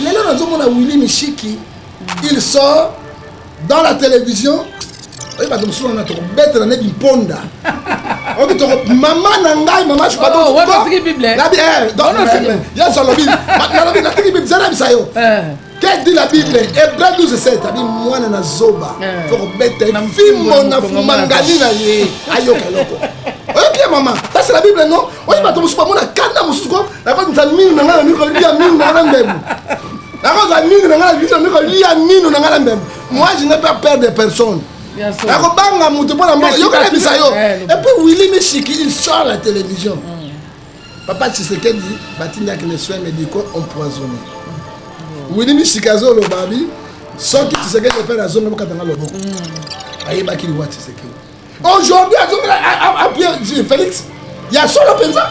Lelo nazomona Willy Mishiki, il sort dans la télévision. Oui, bah donc souvent on a trop bête dans les ponda. Ok, maman nangai, maman je suis pas dans. Oh, ouais, Bible. La Bible, dans la Bible. Il y a sur la Bible. La Bible, c'est la Bible. Qu'est-ce que dit la Bible? Hébreu 12:7. Ça dit moi na zoba. Faut bête. Fimo na fumangani na ye. Ayo kaloko. Ok maman, ça c'est la Bible non? Oui, bah donc souvent on a kanda musuko. La fois nous amine na ngala miko lia mine na ngala mbembu. La fois amine na ngala miko lia mine na ngala mbembu. Moi je n'ai pas peur de personne. Et puis Willy Mishiki, il sort à la télévision. Papa Tshisekedi dit, Batinda que les soins médicaux empoisonnés. Willy Mishiki a zolo babi, sans que Tshisekedi ne fasse la zone de Katanga Lobo. Aïe, Bakili Wa Tshisekedi. Aujourd'hui, à Pierre Félix, il y a solo pensa.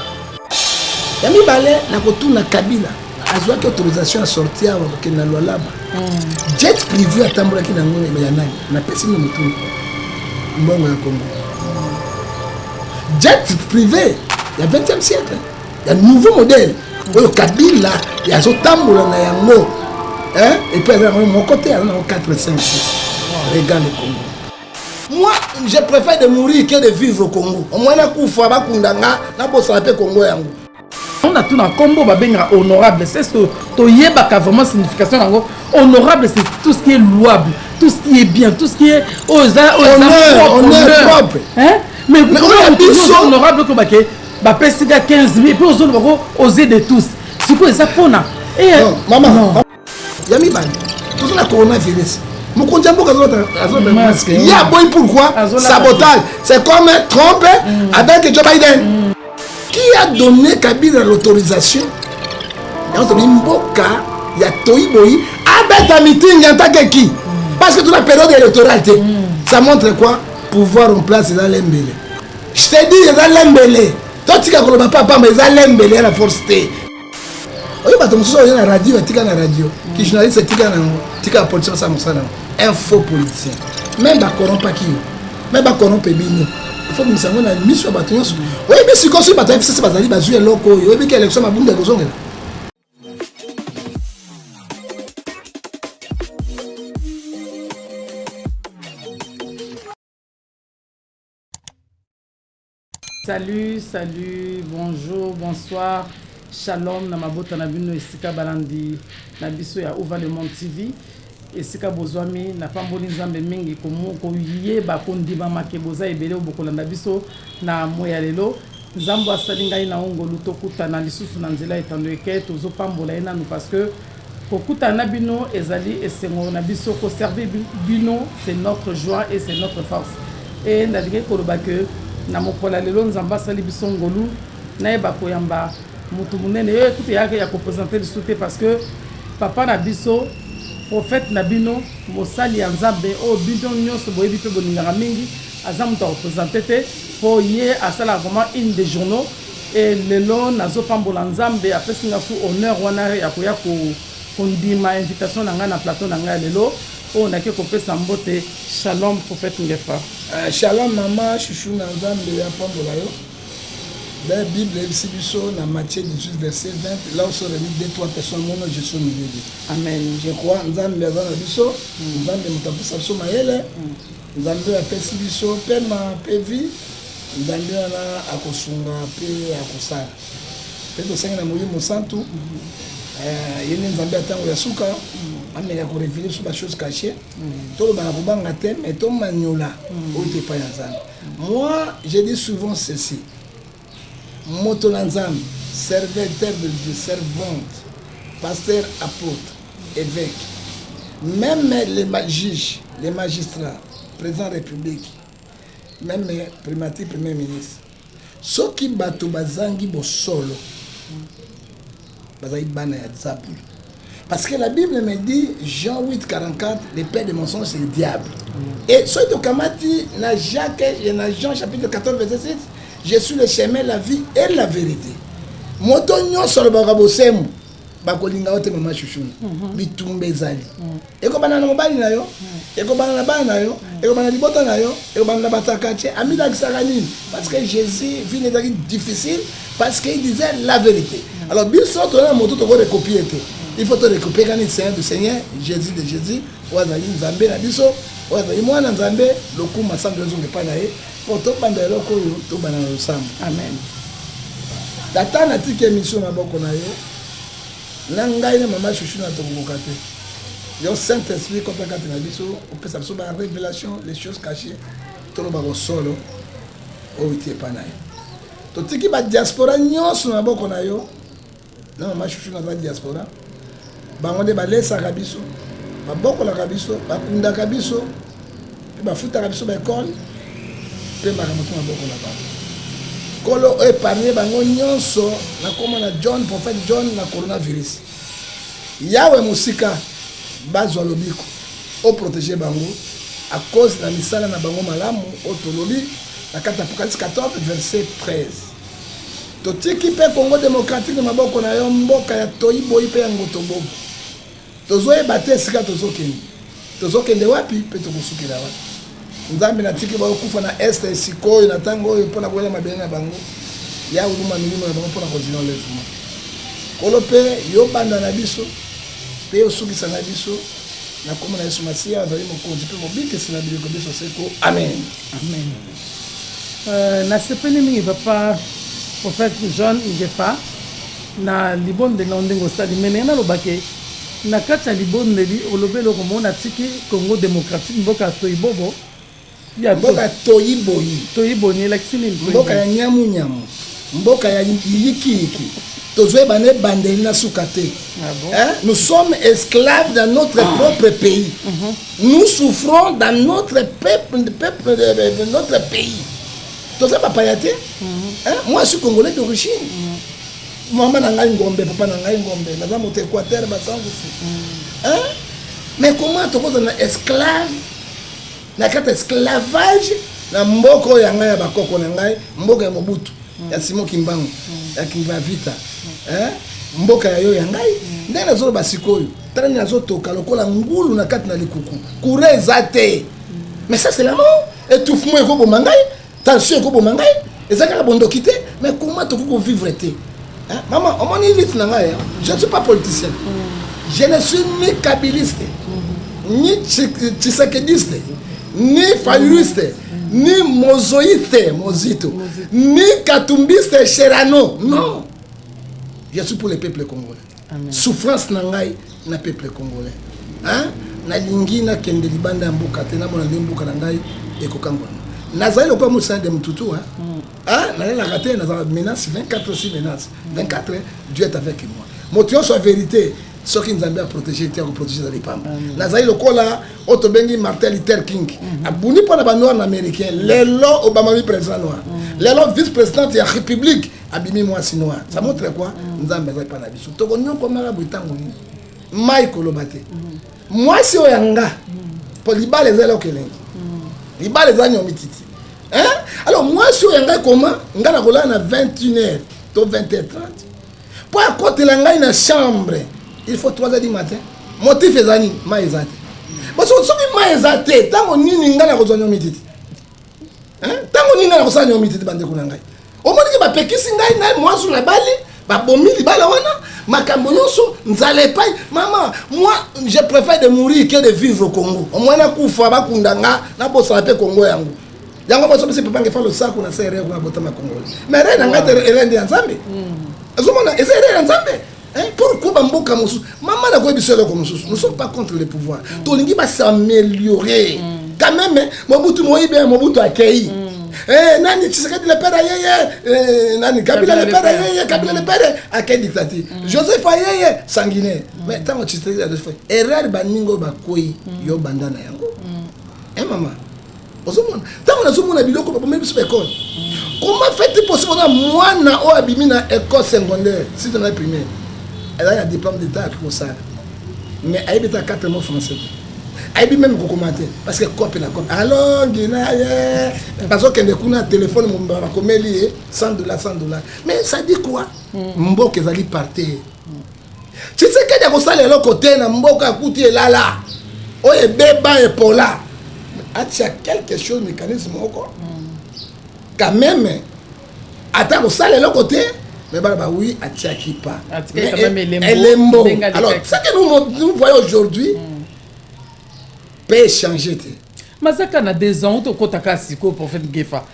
Il y a mis balai, la retour na Kabila. A joué autorisation à sortir avec la loi là-bas. Jet privé à Tamboura qui n'a pas de moto. Congo. Jet privé, il y a 20e siècle. Il y a un nouveau modèle. Au Kabila, il y a un Tamboura na yango. Et puis, mon côté, il y a 4, 5, 6. Regarde le Congo. Moi, je préfère de mourir que de vivre au Congo. Au moins, il y a un coup de fou, il y a un coup de Congo. On a tout un combo honorable. C'est ce que tu as vraiment signification. Honorable, c'est tout ce qui est louable, tout ce qui est bien, tout ce qui est honneur propre. Mais on est honorable comme bah PCA 15 000 puis oser de tous. C'est quoi ça pour maman, Yami Bani, tout ça la coronavirus. Mon compte il y a boy pourquoi sabotage. C'est comme Trump avec Joe Biden. Qui a donné Kabila l'autorisation? Il y a Mboka, il y a Toïboï, avec un meeting, il y a qui? Parce que toute la période électorale, ça montre quoi? Pouvoir en place dans l'embélé. Je te dis, dans l'embélé. Toi, tu as papa, mais dans l'embélé, la force. Oui, bah, tu as la radio, tu as la radio. Qui journaliste, tu as la police, ça un faux politicien. Même pas corrompre qui? Même pas corrompre Bino. Il faut que nous sachions la mission de bâtiment. Oui, mais si on se bat, c'est pas d'aller baser loco. Oui, mais quelle élection ma boule de gozon là. Salut, bonjour, bonsoir. Shalom, namabota nabino esika balandi nabiso ya Ouva le Monde TV. Esika bozwami na pamboli nzambe mingi ko yeba ko ndima makeboza ebele obokolanda biso na moya lelo nzambo asali ngai na ngolu tokutana lisusu na nzela etando eke tozopambola ye nanu parce que kokutana bino ezali esengo na biso ko servir bino, c'est notre joie et c'est notre force. Et ndalingi koloba que na mokola lelo nzambo asali biso ngolu na yeba koyamba mutu munene écoute yake ya ko présenter le soutien parce que papa na biso prophète Nabino, Mosali Anzambe, o bidon nyonso boyebi pe boningaka mingi, azamu ta représenter te pour yé asala vraiment une des journaux et lelo nazo pambola Nzambe apesi nga sous honneur wana ya koya ko kondima invitation na nga na plateau na nga lelo o na ke kopesa mbote. Shalom prophète Ngefa. Shalom maman chouchou na Nzambe ya pambola yo. La Bible est dans Matthieu 18, verset 20. Là où sont réunis 2-3 personnes, moi je suis au milieu d'eux. Amen. Je crois, nous avons besoin de biso, nous avons besoin de biso, nous avons besoin de biso, peine ma vie, nous avons besoin de kosunga pe akosala. Peut-être que c'est un moyen mon santu. Il y a une zambia tango ya suka, mais il y a ko révéler sur des choses cachées. Tout le monde va banga thème et tout maniola. Moi, je dis souvent ceci. Motolanzam, serviteur de Dieu, servante, pasteur, apôtre, évêque, même les juges, les magistrats, président de la République, même les primaires, premier ministre, ceux qui battent bazangi bo solo, bazangi bana ya zabu. Parce que la Bible me dit, Jean 8, 44, le père des mensonges, c'est le diable. Et ceux de Kamati, na Jacques et na Jean chapitre 14, verset 6, je suis le chemin, la vie et la vérité. Moto nyonso le bagabosemu bakolinga ote mama chuchuna bitumbe zali. Eko bana na mobali na yo, eko bana na bana na yo, eko bana libota na yo, eko bana na batakache amida kisakanini parce que Jésus vit des difficile parce qu'il disait la vérité. Alors biso to na moto to ko recopier te. il faut te récupérer le Seigneur du Seigneur, Jésus de Jésus, Ouazali Nzambe na biso, Ouazali Mwana Nzambe, Loku Masamba Zonge Panae, pour tout bande loko yo, tout bande ensemble. Amen. Tata na tiki émission na boko na yo, na ngai na mama chouchou na tokoka te. Yo Saint-Esprit comme ça na biso, on peut s'absorber en révélation, les choses cachées, tout le bako solo, au iti Panae. Totiki ba diaspora nyonso na boko na yo, na mama chouchou na diaspora. Bango de balesa kabiso, ba boko la kabiso, ba kunda kabiso, ba futa kabiso ba école, pe ba kamoto na boko na ba. Kolo épargné bango nyonso na koma na John, prophète John na coronavirus. Yawe musika bazwa lobiko o protéger bango à cause de la misala na bango malamu o tolobi na Apocalypse 14 verset 13. Totiki pe Congo démocratique na maboko na yo mboka ya toyiboyi pe ya ngotombo. Tozoye bate sika tozokende wapi pe tokosukila wapi. Nzambe na tiki ba okufa na este sikoyo na tango oyo pona koyela mabele na bango ya uluma milimo na bango pona kozina lefuma. Kolo pe yo banda na biso pe osukisa na biso na koma na Yesu Masia azali mokonzi pe mobike sina bileko biso seko. Amen. Amen. Na sepeli mingi papa prophète John Ngefa na libonde na ndengo sali mene na lobake na kati ya libondeli olobelo komona tiki Congo démocratique mboka toyibobo ya mboka toyiboni lakini mboka ya nyamu mboka ya yiki tozwe bane bandeli na sukate. Nous sommes esclaves dans notre propre pays. Nous souffrons dans notre peuple de notre pays. Tozwe papa yate. Moi je suis congolais d'origine. Maman n'a pas ngombe, papa n'a pas ngombe. Nous avons été Équateur, mais comment tu peux être esclave? Na kata esclavage na mboko ya ngai ya bakoko na ngai, mboka ya Mobutu, ya Simon Kimbangu, ya Kimvavita. Mboka ya yo ya ngai, ndena zo basikoyo. Tani nazo toka lokola ngulu na kati na likuku. Kure zate. Mais ça c'est la mort. Étouffement eko bo mangai, tension eko bo mangai, ezaka bondo kité, mais comment tu peux vivre té? Maman, on est vite na ngai. Je ne suis pas politicien. Je ne suis ni kabiliste, ni tshisekediste, ni fayuriste, ni mozoïste, mozito, ni katumbiste, cherano. Non. Je suis pour le peuple congolais. Amen. Souffrance nangai na peuple congolais. Na lingi na kende libanda mboka te na mona mboka nangai ekokangwa. Nazaï le pas moussa de mtutu na raté na menace 24 aussi menace 24 Dieu est avec moi. Motion soit vérité. Ce qui nous a bien protégé, était protégé dans les femmes. Nazaï le cola, Otobengi Martin Luther King. Abouni pour les noirs américains, les lois Obama président noir, les lois vice-président de la République, abimi moi si noir. Ça montre quoi? Nous avons besoin de pas d'habitude. Togonyo comme la Britanie, Mike Olobate. Moi si oyanga, pour les balles les ailes au Kélé, les balles les agneaux mititi. Alors moi si oyanga comment? Ngala kola na 21h, to 20h30. Pour à côté la ngaï na chambre. Il faut 3h du matin. Motif est zani, maïzate. Parce que ce qui maïzate, tant qu'on n'y n'a pas besoin de mititi. Tant qu'on n'y n'a pas besoin de mititi, bande kunangai. Au moins que ma pékisi ngai, moi sur la balle, ma bombi, li balle wana, ma cambonoso, n'allez pas. Maman, moi, je préfère de mourir que de vivre au Congo. Au moins, na kufa ba kundanga, na bossa pe Congo yango. Yango bossa c'est pas faire le sac on a serré on a botta ma Congo. Mais rien n'a pas de ensemble. Azomona, ezere ensemble. Pourquoi Bamboka Moussou? Maman n'a pas dit cela comme Moussou. Nous ne sommes pas contre le pouvoir. Tolingi va s'améliorer. Quand même, Mobutu Moïbe, Mobutu accueilli. Nani, tu sais que le père aïe, Nani, Kabila le père aïe, Kabila le père accueilli dictature. Joseph aïe, sanguinaire. Mais tant que tu sais que tu fais erreur, Baningo Bakoi, Yo Bandana Yango. Maman. Tant que nous avons biloko pour même école. Comment fait-il possible moi na o abimi na école secondaire si tu n'as primaire? Elle a un diplôme d'état comme ça. Mais elle est à 4 mots français. Elle est même commenter parce que copie la copie. Alors Guinaye parce que quand on a téléphone mon baba comme lié $100 $100. Mais ça dit quoi? Mboka ezali partir. Tu sais que y a ça les côté na mboka kuti elala. Oye beba et pola. Il y a quelque chose mécanisme encore. Quand même, attends, ça, de l'autre côté, Mais bah oui, Atiaki pas. Mais elle est beau. Alors, ce que nous voyons aujourd'hui peut changer. Mazaka na 2 ans, tu as siko prophète Gefa.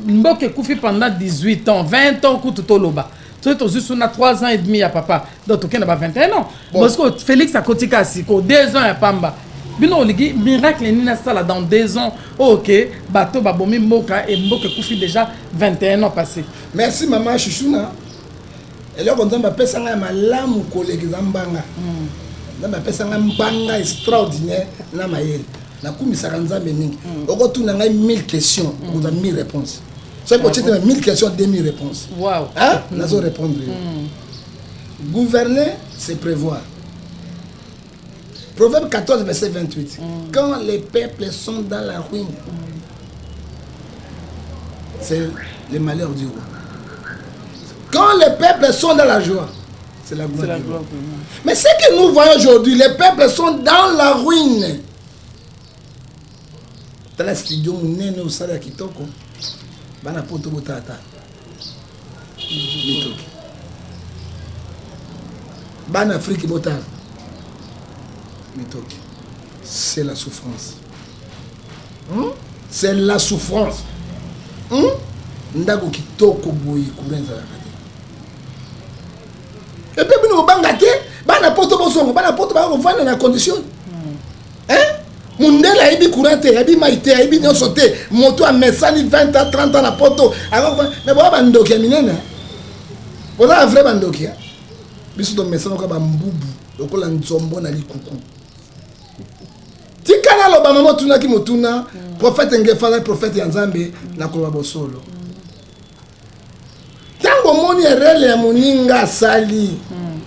Mboke koufi pendant 18 ans, 20 ans, koutou toloba. Tu es juste on a 3 ans et demi à papa. Donc tu as 21 ans. Parce que Félix a kotika siko 2 ans à Pamba. Bino oligi miracle ni na sala dans 2 ans. OK, bateau babomi mboka et mboke koufi déjà 21 ans passés. Merci maman Chouchouna. Et là, quand on appelle ça un malam collègue d'Ambanga, on appelle ça un banga extraordinaire. Na maël, na koumisa kanza bening. Au retour, on a 1000 questions, on a 1000 réponses. Ça peut être 1000 questions, 2000 réponses. Wow. Hein? On a répondre. Gouverner, c'est prévoir. Proverbe 14, verset 28. Quand les peuples sont dans la ruine, c'est le malheur du roi. Quand les peuples sont dans la joie, c'est la gloire du roi. Mais ce que nous voyons aujourd'hui, les peuples sont dans la ruine. Dans la studio, nous sommes au salaire qui toque. Bana poto botata. Bana Afrique botata. C'est la souffrance. C'est la souffrance. Ndago kitoko boyi kurenza la kade. Et puis nous bangate, bana poto bosongo, bana poto ba vendre na condition. Mundela ibi courante, ibi maite, ibi nyosote, moto a mesani 20 à 30 ans na poto. Mais bon bandoki minena. Ola vrai bandoki. Biso do mesana ko ba mbubu, lokola nzombo na likuku. Tikana lo ba mama tuna ki motuna, prophète ngefala prophète ya Nzambe na ko ba bosolo. Tango moni erele ya moninga sali.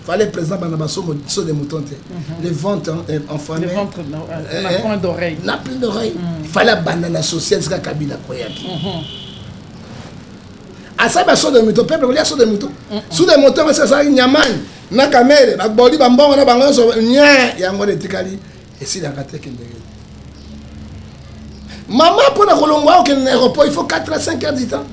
Fallait présent dans la sur des moutons. Les ventes enflammées. Les ventes n'a point d'oreille. N'a plus d'oreille. Il fallait abandonner la société jusqu'à Kabila Koyaki. À ça, il y a des moutons. Peuple, il y a des moutons. Sous des moutons, c'est ça, il y a man. Na kamere, na boli bambon, na bangon, il y a un de tikali. Et si la gâte qui est maman, pour la Colombois, au aéroport, il faut 4 à 5 heures du temps.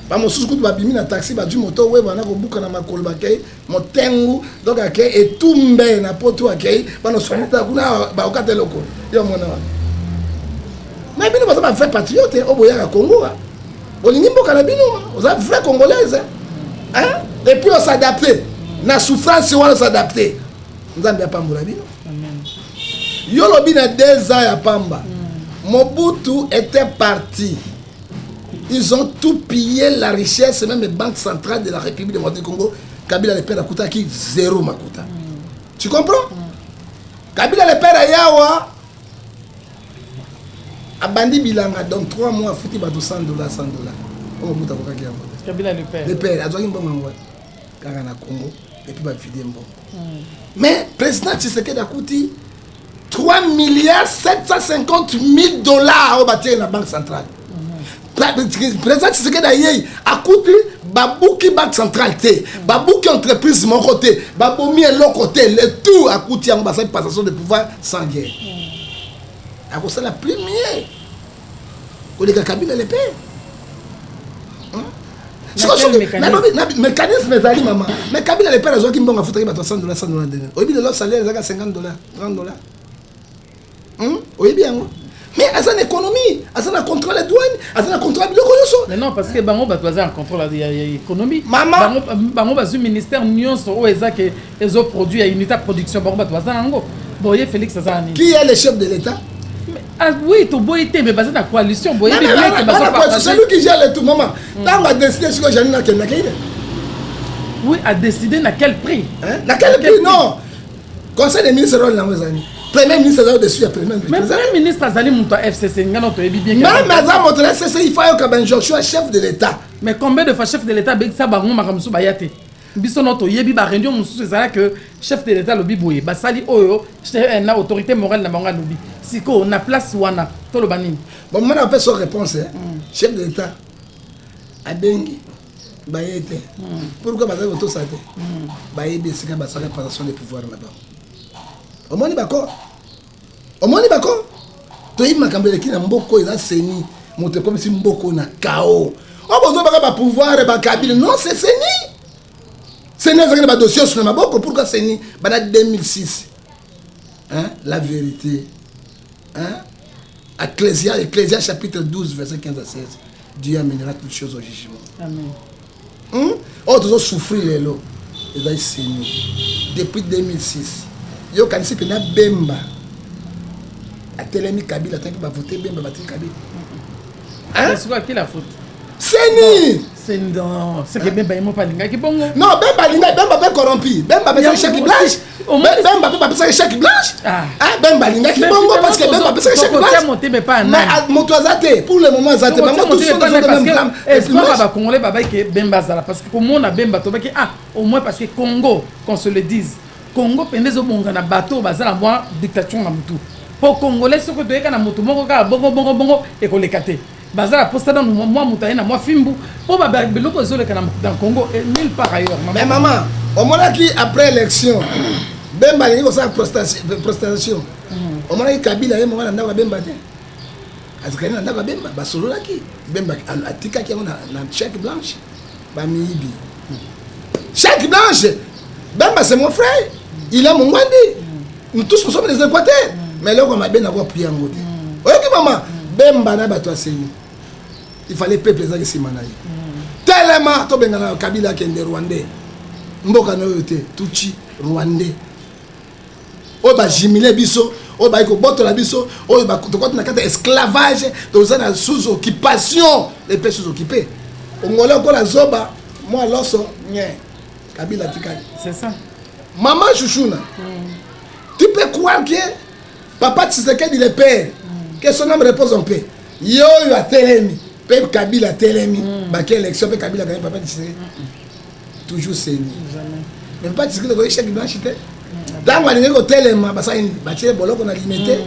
Ba mosusu kutu babimi na taxi ba du moto we bana ko buka na makolo bakay motengu donc akay et tumbe na poto akay bana somuta kuna ba okate loko yo mona mais bino ba fait patriote o boya ka Congo olingi mboka na bino oza vrai congolaise hein et puis on s'adapter na souffrance on s'adapter nzambe ya pambola bino amen yo lobi na 2 ans ya pamba Mobutu était parti. Ils ont tout pillé, la richesse, même les banques centrales de la République démocratique du Congo. Kabila le père Akuta qui zéro Makuta. Tu comprends? Kabila le père Ayawa a bandi bilanga donc 3 mois foutu ba $200, $100. On Mobutu a kokaki yango. Kabila le père. Le père a doit mbongo ngwa kaka na Congo et puis ba fidé mbongo. Mais président Tshisekedi akuti 3 750 000 $ au bâtir la banque centrale. Président Tshisekedi aïe a coûté babouki banque centrale té babouki entreprise mon côté babomi l'autre côté le tout a coûté en basse passation de pouvoir sans guerre à cause la première au les Kabila le paix mécanisme ezali maman mais Kabila le paix la qui mbonga foutre ba $100 $100 au lieu de leur salaire ezaka $50 $30 oui bien. Mais à une économie, à un contrôle de douane, à un contrôle de l'okoyoso. Mais non, parce que Bango va un contrôle de l'économie. Maman, Bango va un ministère Nyon sur OESA qui est produit à unité de production. Bango va un ango. Boye Félix Azani. Qui est le chef de l'État? Ah oui, tu boye mais basé dans la coalition. Boye c'est lui qui gère le tout moment. Là, on va décider sur le Janina Kenakide. Oui, à décider à quel prix? À quel prix? Non. Conseil des ministres de l'Angouzani. Premier ministre Azali dessus, Premier ministre Azali Mouta FCC, même FCC, il faut que Joshua chef de l'État. Mais combien de fois chef de l'État ça va makamsu bayate? Biso noto yebi ba rendio mususu ezala que chef de l'État lobi boye basali oyo na autorité morale na banga lobi siko na place wana to lo banini. Bon moi on fait son réponse chef de l'État abengi bayete. Pourquoi bazali auto sate? Bayebi sika basala passation de pouvoir là-bas. Au moins, d'accord. Au moins, d'accord. Tu es makambele qui n'a mboko eza seni. Monte comme si mboko na kao. On besoin de pouvoir et Kabila. Non, c'est seni. C'est un dossier sur ma boque. Pourquoi c'est ni 2006? Hein? La vérité. Hein? Ecclésia chapitre 12, verset 15 à 16. Dieu amènera toutes choses au jugement. Amen. Oh, tu as souffert les lots. Depuis 2006. Yo quand c'est pena Bemba. A Telemi Kabila tant que va voter Bemba va voter Kabila. Hein? C'est quoi qui la faute? C'est ni. C'est non, c'est que Bemba est pas linga qui bon. Non, Bemba est corrompu. Bemba est chèque blanche. Bemba est chèque blanche. Ah, Bemba linga qui bon parce que Bemba est chèque blanche. Mais motoazate pour le moment zate pas tout ça dans le même espoir va congolais baba que Bemba zala parce que comme on a Bemba to que au moins parce que Congo qu'on se le dise. Congo pendezo bonga na bateau bazala moi dictature na mutu. Pour congolais ce que tu es kana mutu moko ka bongo et ko lekate. Bazala posta dans moi mutaina moi fimbu pour baba beloko zole kana dans Congo et nulle part ailleurs. Mais maman, au moment qui après élection Bemba lingi ko sa prostation. Au moment qui Kabila ye moment na Bemba te. Azikani na Bemba basolola ki Bemba atika ki na chèque blanche. Ba miibi. Chèque blanche. Bemba c'est mon frère. Il est mon Mwandi. Nous tous nous sommes des Équateurs. Mais là, on a bien avoir prié en mode. Ok, maman. Bemba n'a pas toi Seigneur. Il fallait peuple les gens manaï. Tellement, to bengana Kabila qui est Rwandais. Mboka no yote, Tuchi Rwandais. O ba jimile biso, o ba ko boto la biso, o ba to na kata esclavage, to za na sous occupation, les peuples sous occupés. Ongolais ko la zoba, moi loso, nye. Kabila tikali. C'est ça. Maman Chouchouna, tu peux croire que Papa Tshisekedi le père, que son âme repose en paix. Yo a Telemi, Pep Kabila Telemi, quelle élection Pep Kabila gagné Papa Tshisekedi. Toujours c'est lui. Mais Papa Tshisekedi a chèque blanche. Dans le niveau Telema, il boloko na limité.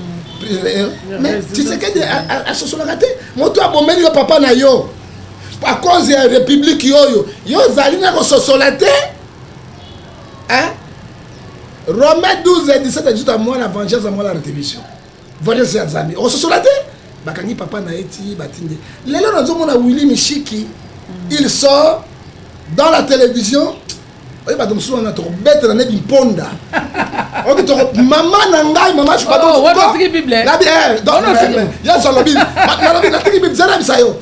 Mais Tshisekedi a ce son raté. Moi toi bon meli papa na yo. À cause de la République yo zalina ko sosolaté. Hein? Romains 12 et 17 ajoute à moi la vengeance, à moi la rétribution. Voyez ces amis. On se soulate. Bakangi papa na eti batinde. Les gens nous ont Willy Michiki. Il sort dans la télévision. Oui, bah donc souvent on a trop bête dans une ponda. On dit maman nangai, maman je pas donc. Oh, ouais, Bible. La Bible. Dans il y a sur la Bible. La Bible, c'est la Bible.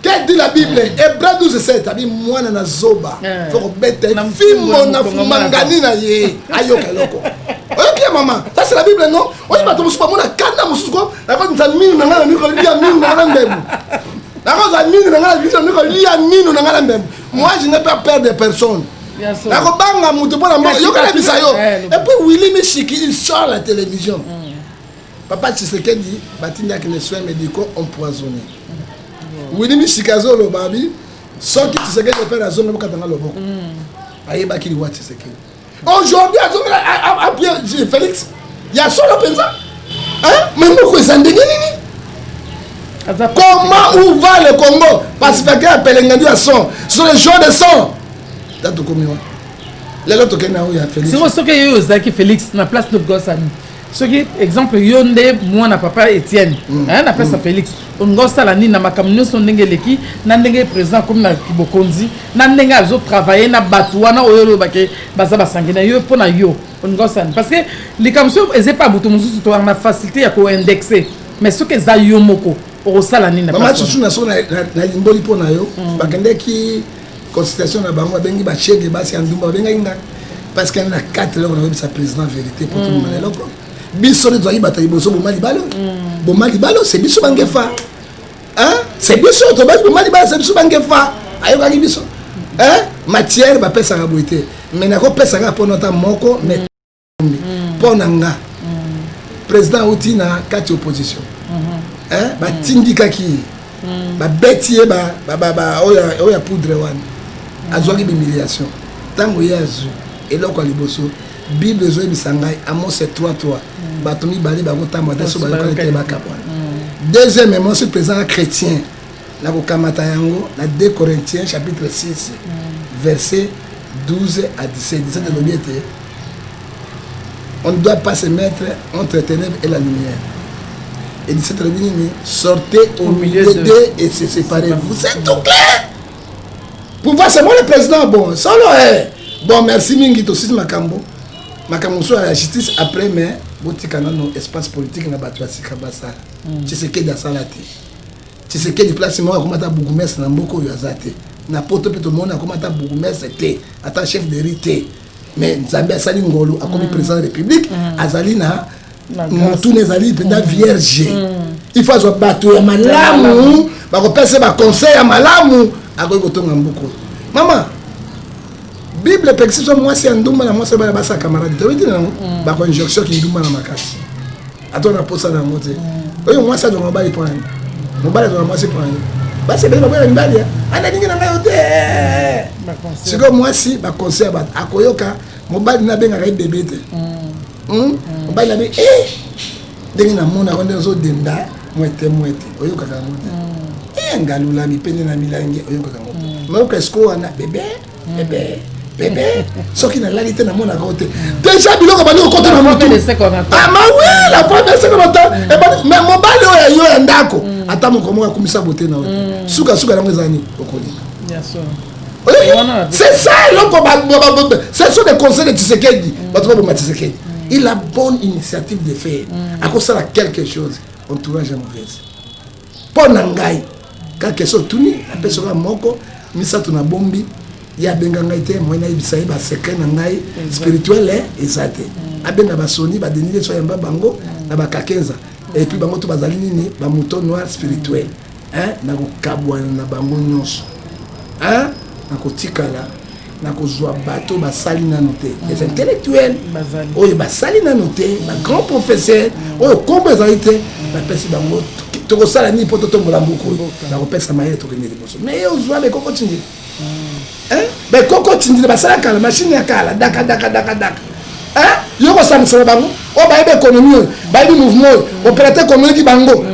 Qu'est-ce dit la Bible? Hébreux 12:7. Abi mwana na zoba. Faut bête fimo na fumangani na ye. Ayo kaloko. Ok maman, ça c'est la Bible non? On dit pas to musupa mona kanda musuko. Na ko nzamini na ngala niko lia minu na ngala mbembu. Na ko nzamini na ngala vision niko lia minu na ngala mbembu. Moi je n'ai pas peur de personne. Na ko banga mutu pona mbo. Yo kana bisa yo. Et puis Willy Michiki il sort à la télévision. Papa Tshisekedi batinda que les soins médicaux empoisonnés. Willy Michikazo le babi, sans que tu sais que le père a zone de Katanga le bon. Aïe, bah, qui voit Tshisekedi. Aujourd'hui, à Pierre Félix, il y a solo pensa. Hein? Mais pourquoi ça ne dégaine? Comment où va le Congo? Parce que Pelengandi a son. Sur les gens de son. T'as tout commis. Les autres qui ont Félix. C'est ce que vous avez Félix, na place de Gossani. Ce qui, exemple, Yonde, moi, na papa Étienne, hein, na place Félix. On gosta la ni na makamino son ngeleki, na ndenge président comme na Kibokonzi, na ndenge azo travailler na batouana na oyolo bake baza basangina yo pona yo. On gosta parce que les kamso ezé pas butu mususu to na facilité ya ko indexer. Mais ce que za yo moko, o sala ni na. Maman tutu na so na limboli pona yo, bakende ki constitution na bango bengi ba chege basi andumba benga inga parce qu'il y a 4 heures on a sa président vérité pour tout le monde. Biso les doit y batailler boso bomali balo c'est biso bangefa hein c'est biso to bas bomali balo c'est biso bangefa ayo ka biso hein matière ba pesa ka boité mais na ko pesa ka pour notre moko mais pour nanga président outina kati opposition hein ba tindika ki ba betie ba oya poudre wan azwaki humiliation tango yazu eloko liboso Bible zo bisangai Amos 3:3 batomi balé ba kotamba taso ba kolete ba kapwa. Deuxièmement, ce président chrétien na ko kamata yango na 2 Corinthiens chapitre 6 verset 12 à 17 de l'obéité. On ne doit pas se mettre entre les ténèbres et la lumière. Et 17 de l'obéité, sortez au milieu d'eux et se séparez. Vous êtes tout clair. Pour voir c'est moi le président bon, solo Bon, merci mingi to sisi makambo. Makambo so la justice après mais botika na no espace politique na batu asika basa. Tshisekedi asalati. Tshisekedi place mo akomata bourgmestre na mboko yo azate. Na poto pe to mona akomata bourgmestre te, ata chef de rite. Mais Nzambe asali ngolo akomi président de la République, azali na mutu nezali penda vierge. Il faut zo batu ya malamu, ba ko pese ba conseil ya malamu, akoki kotonga mboko. Maman, Bible pexi so moi c'est ndumba na moi c'est ba sa camarade. Tu veux non? Ba ko injection ki ndumba na makasi. Atona posa na mote. Oyo moi ça doit mobali point. Mobali doit moi c'est point. Ba c'est ba ba mbali. Ana ningi na ngayo te. C'est comme moi si ba conseil ba akoyoka mobali na benga kai bébé te. Mobali na be dengi na mona konde zo denda mwete oyoka ka mote. Ngalula mi pende na milangi oyoka ka mote. Mais qu'est-ce qu'on a bébé soki na lalité na mona côté déjà biloko bani côté na moto ah ma oui la femme de 50 ans mais mobali oyo yo ndako ata moko moya kumisa bote na oyo suka na ngezani okoli bien sûr c'est ça c'est sur les conseils de Tshisekedi Tshisekedi il a bonne initiative de faire à cause de quelque chose entourage mauvaise pour nangai quelque chose tuni apesora moko misatu na bombi ya benga ngai te moina ibisai ba secret na ngai spirituel ezate abenga ba soni ba denile so yamba bango na ba kakenza et puis bango to bazali nini ba mouton noir spirituel na ko kabwa na bango nyonso na ko tikala na ko zwa bato ba sali na noté les intellectuels oyo ba sali na noté ba grand professeur oyo kombo ezalité ba pesi bango to ko sala ni poto to mbulambuko na ko pesa maye to kenele boso mais yo zwa be koko tindi mais koko tindi ba sala kala machine ya kala daka yo ko sam sala bango o ba ebe économie ba ebe mouvement opérateur community bango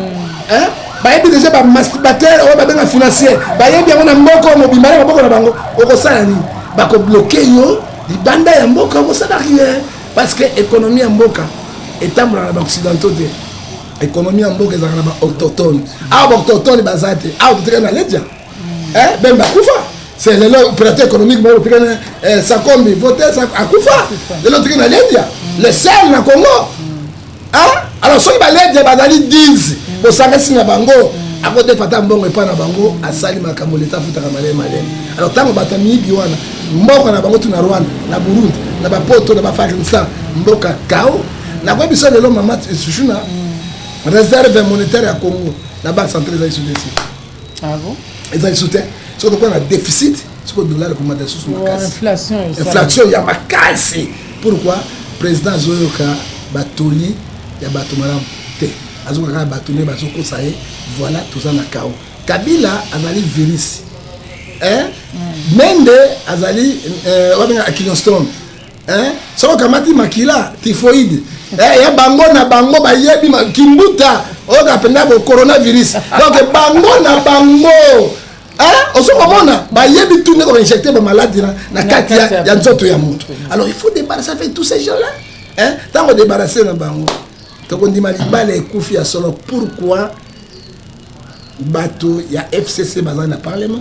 ba ebe déjà ba masturbateur o ba benga financier ba yebi yango na mboko mobimba na mboko na bango o ko sala ni ba ko bloquer yo libanda ya mboka ko sala rien parce que économie ya mboka etambola na ba occidentaux de économie ya mboka ezaka na ba autochtone ba autochtone bazate otika na ledia bemba kufa c'est l'opérateur économique mo otika na sakombi voter sa akufa l'autre na ledia le sel na Congo alors soki ba ledia bazali 10 bo sangasi na bango akote pata mbongo epa na bango asali makambo leta futaka malema alors tango batami biwana mboka na bango tuna Rwanda na Burundi na bapoto na Afghanistan mboka kao na kwa biso lelo mama sushuna réserve monétaire à Congo la banque centrale est soutenu bon ils ont soutenu sur quoi un déficit sur le dollar comme des sous inflation il y a ma casse pourquoi président Zoyoka batoli ya batumaram te azoka batone bazoko saye voilà tout ça na kao Kabila azali virus Mende azali wabinga Kilostone soko kamati makila typhoïde ya bango na bango ba yebi kimbuta oka penda bo coronavirus donc bango na bango osoko mona ba yebi tout ne ko injecter ba maladie na kati ya nzoto ya mutu alors il faut débarrasser avec tous ces gens là tant on débarrasser na bango donc on dit malibale ekufi ya solo pourquoi bateau, il y a FCC dans le Parlement.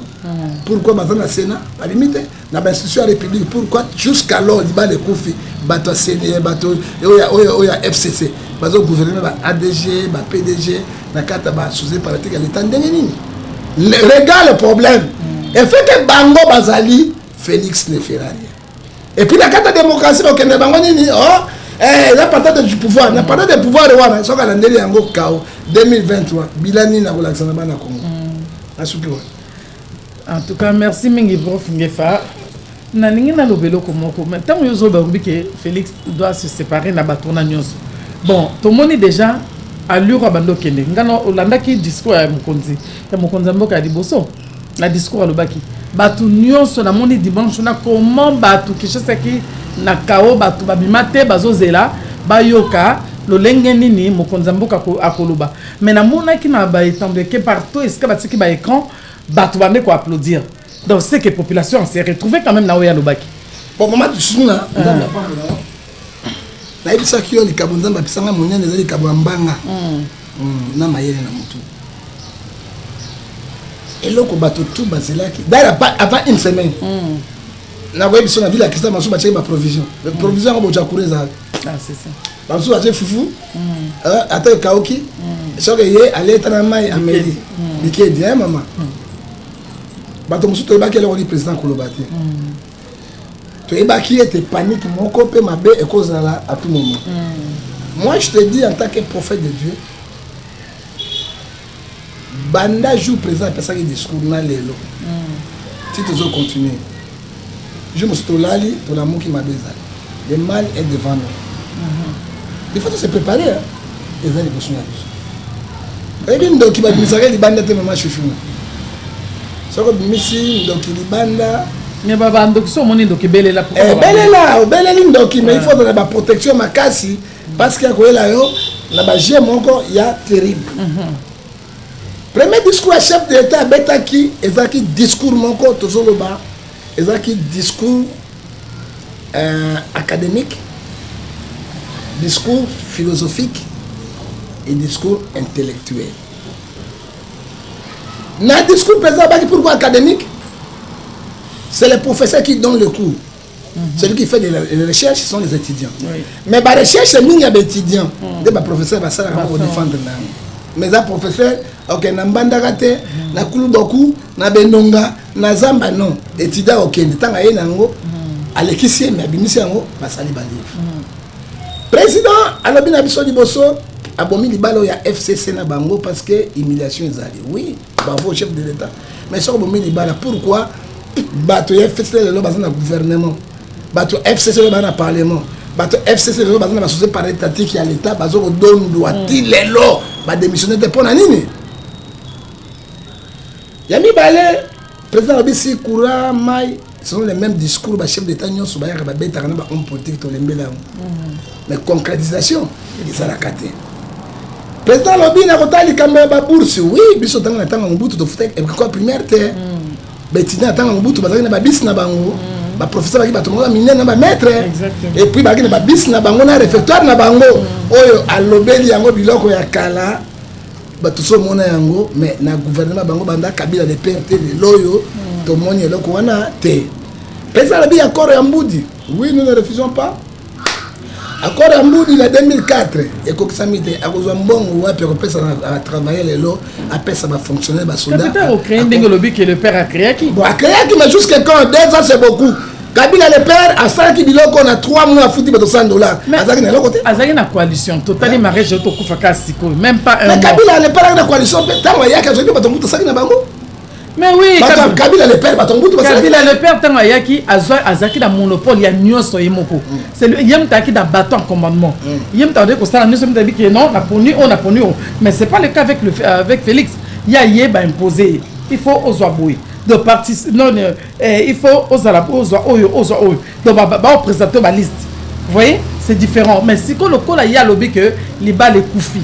Pourquoi dans le Sénat? À la limite, dans l'institution de la République, pourquoi jusqu'alors, il y a des conflits, bateau Sénat, bateau, il y a FCC, bateau gouvernement, ADG, PDG, dans le cadre de sous politique, l'État regarde le problème. Et fait que Bango Bazali, Félix ne fera rien. Et puis la carte de démocratie, il y a Bango Nini, la patate du pouvoir, la patate du pouvoir, c'est ce qu'on a dit 2023, Bilani na relaxana na Congo. En tout cas, merci Mingi Prof Ngefa. Na ningi na lobelo komoko. Maintenant, yozo barubi que Félix doit se séparer na batona nyonso. Bon, tout le monde est déjà à l'ura bando kende. Ngano Olanda ki discours ya Mokonzi. Ya Mokonzi mboka di boso. Na discours à lobaki. Batu nyonso na moni dimanche na comment batu kishasa ki na kao batu babimate bazozela bayoka lo lengeni ni Mokonzi mboka akoloba. Mais na mona ki na ba étendre que partout est-ce que batiki ba écran batu bande ko applaudir. Donc c'est que la population s'est retrouvée quand même na oya lobaki. Bon moment tu suna ndanda pa na ibisa kiyo likabonza mbapisanga monyane ezali kabambanga na mayele na mutu. Et là, bateau tout baselaki. D'ailleurs, avant une semaine, na voye biso na ville ya Cristal maso ba ma provision. La provision on boja courir ça. Ah c'est ça. Maso ba fufu. Ata kaoki. Soki ye aller tana mai ameli. Bikedi hein maman. Bato musu to ba ke le président Kolobate. Tu es qui était panique mon copé ma bé et cause là à tout moment. Moi je te dis en tant que prophète de Dieu, banda joue présent personne qui discours na lelo. Si tu veux continuer, je me suis tolali ton amour qui m'a baisé. Le mal est devant nous. Il faut se préparer. Les gens les personnages. Et bien donc il va dire ça les banda te maman chouchou. Ça comme Messi donc il banda. Mais baba donc so moni donc belé là pour. Belé donc mais il faut donner la protection ma kasi parce que quoi là yo la bagie encore il y a terrible. Premier discours à chef de l'État betaki ezaki discours mon corps toujours le bas ezaki discours académique, discours philosophique et discours intellectuel. Dans le discours présent, pourquoi académique? C'est les professeurs qui donnent le cours. Celui qui fait les recherches, ce sont les étudiants. Oui. Mais la recherche, c'est mieux d'étudiants. Les professeurs vont défendre. Mais les professeurs, ok, na mbandagate, na kuluboku, na benonga, na zamba non. Étudiants, ok, ne tanga ye nango, alekisi mais abimisi yango, basali balif. Président, alobi na biso liboso, abomi libalo ya FCC na bango parce que humiliation ezali. Oui, bravo chef de l'État. Mais sur abomi libala, pourquoi bato ya FCC le bazana na gouvernement, bato FCC le bazana na parlement, bato FCC le bazana na société paritatique ya l'État, bazo ko don doit il lelo ba démissionner de pona nini? Yami balé président Obisi Koura Mai, ce sont les mêmes discours ba chef d'État nyonso ba ya ba beta kana ba homme politique to lembela. Mais concrétisation, ils ont la caté. Président Lobi na kotali kamba ba bourse, oui, biso tanga na tanga mbutu to futek et quoi primaire terre. Betina tanga mbutu bazaki na ba bis na bango. Ba professeur baki batonga mine na ba maître. Et puis baki na ba bis na bango na réfectoire na bango. Oyo alobeli yango biloko ya kala. Ba tuso mona yango mais na gouvernement bango banda Kabila de PRT de loyo to moni eloko wana te. Président Lobi accord ya mbudi. Oui, nous ne refusons pas. Accord à Moudi en 2004, et comme ça, il a besoin de bon ou à travailler les lots, après ça va fonctionner, va soldat. Peut-être au créer des lobbies que le père a créé qui. Bon, a créé qui, mais jusqu'à quand 2 ans c'est beaucoup. Kabila le père, à 5 biloko, on a 3 mois à foutre de $100. Azaki n'a l'autre côté. Azaki n'a coalition, totalement mariage au Koufaka Siko, même pas un. Mais Kabila le père a une coalition, tant qu'il y a quelqu'un qui va tomber tout ça, il n'a pas. Mais oui, Kabila le père, Kabila le père, tant qu'il y a Azaki dans monopole, il y a Nyonso Yemoko. C'est le Yem Taki dans bâton en commandement. Yem Taki qu'on s'est dit que non, on a ponu. Mais ce n'est pas le cas avec Félix. Il y a Yeba imposé. Il faut aux Ouabouis de participer. Non, il faut aux Arabes, aux Ouabouis. Donc, on va présenter ma liste. Vous voyez, c'est différent. Mais si on il y a lobby que les balles les Koufi.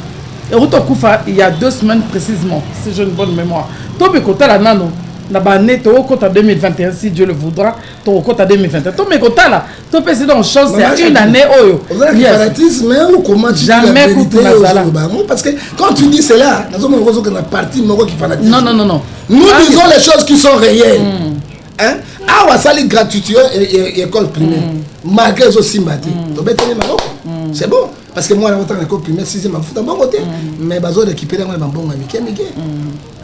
Et au Koufa, il y a 2 semaines précisément, si j'ai une bonne mémoire. Tobe kota la nano, na bané to kota 2021 si Dieu le voudra, to kota 2021. Tobe kota là, to c'est dans chance c'est une année oyo. Fanatisme ou comment tu jamais dis la vérité parce que quand tu dis cela, nous sommes heureux que la partie moro qui fanatisme. Non. Nous disons les choses qui sont réelles. Hein? Ah wa sali gratuité et école primaire. Malgré les sympathies. To betene Maroc. C'est bon. Parce que moi, dans l'école primaire, 6e, je suis bon côté. Mais je vais récupérer un bon ami.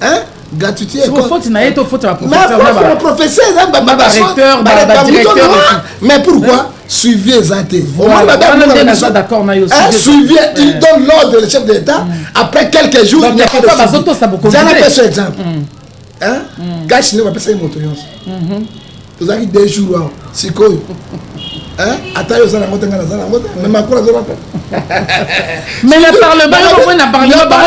Hein? Gratuité. C'est faute, il y a un professeur. Mais professeur, directeur. Mais pourquoi? Suivez les athées. D'accord, suivez, il donne l'ordre le chef de l'État. Après quelques jours, il n'y a pas de suivi. J'en ai fait un exemple. Hein? Gâche, ne va pas faire une moto. Vous avez 2 jours. C'est quoi? Attends, vous allez monter dans la salle. Mais ma cour, mais le Parlement, il n'a pas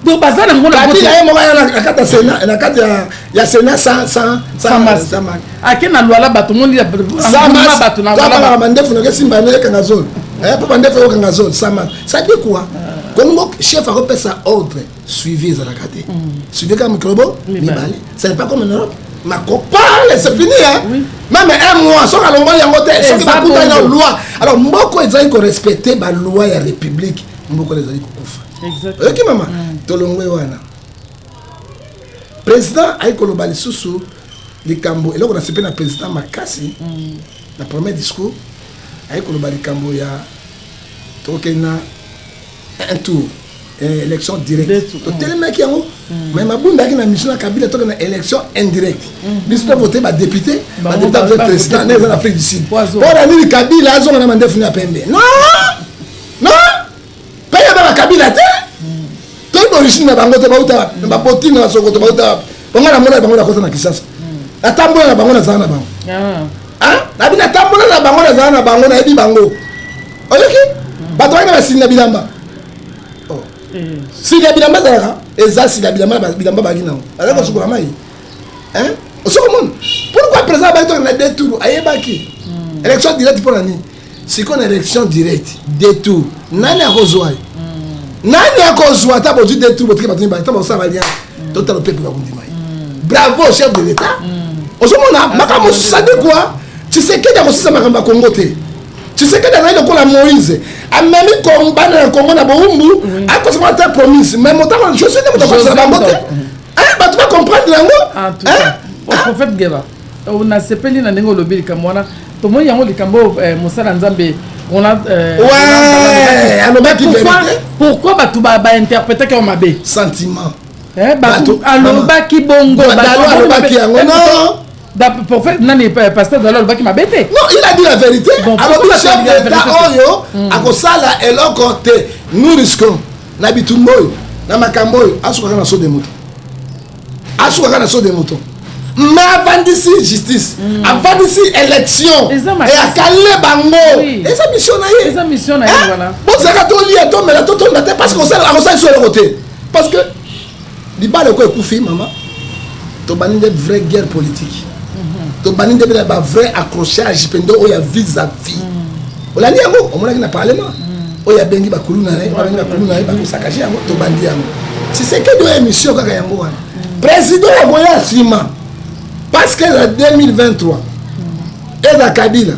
donc bazana ngona Kabila ye moya na kata Sénat na kata ya Sénat sans akena lwala bato ngondi ya bato na lwala mandefu na kesimba ne kanga zone papa ndefu kanga zone sama ça dit quoi Congo, chef a repéré sa ordre, suivez la raté. Suivez comme microbo, ce n'est pas comme en Europe. Ma parle, c'est fini. Hein? Oui. Même un mois, sans que l'on voit une loi. Alors, moi, quand ils ont respecté la loi de la République, moi, les amis exactement. Ok, maman. Tolongwe wana. Président Aïkolo Balisusu, les Cambo, et là, on a séparé le président Makasi, le premier discours, Aïkolo Balikambo, il y a un tour. Élection directe. Tellement qu'il y a mais ma bonne qui na mission à Kabila to na élection indirecte. L'histoire voter ba député, ba député président en Afrique du Sud. Pour la nuit Kabila a zona mandé fini à Pembe. Non. Non. Paye ba Kabila te. To d'origine na bango te ba uta, ba poti na Sokoto ba uta. Bonga na mona bango na kota na Kisasa. Na tambola na bango na zana bango. Ah, na bina tambola na bango na zana bango na ebi bango. Oyoki? Ba to na sinna bilamba. Si la bilamba zara eza si la bilamba bagina alors que sukura mai hein pourquoi président ba to na deux tours ayebaki élection directe pour nani si qu'on élection directe deux tours nani akozwa ta bodu deux tours botre batini ba ta bo sa ba lien total au peuple ba kundima bravo chef de l'état osomona makamu ça de quoi tu sais que dans ça makamba Congo te. Tu sais que dans la Moïse, a même combat dans le Congo, a cause de ta promise. Mais mon temps, je sais que tu vas tu vas comprendre en tout cas, au prophète Geba, on a sepeli na nengo lobby kamwana. To mo yango likambo Moussa Nzambe, on a pourquoi tu vas interpréter comme mabe sentiment. Aloba ki bongo, aloba ki yango non. Pour faire pasteur de l'autre qui m'a bêté. Non, il a dit la vérité. Bon, alors le chef d'État Oyo a kosala et l'autre côté nous risquons nabitumboy na makamboy asuka na so de moto. Asuka na so de moto. Mais avant d'ici justice, avant d'ici élection et à calé bango. Et ça mission na et ça mission na voilà. Bon ça ka to lié to mais la to parce qu'on sait sur le côté. Parce que li ba le ko ekufi maman. To bani de vraie guerre politique. To bani de ba vrai accrochage pendo o ya vis-à-vis. On l'a dit yango, on m'a dit na parlement. O ya bengi ba kuluna na, ba bengi ba kuluna na ba ko sakaje yango to bandi yango. Si c'est que de émission kaka yango wana. Président Moya Sima parce que en 2023 et la Kabila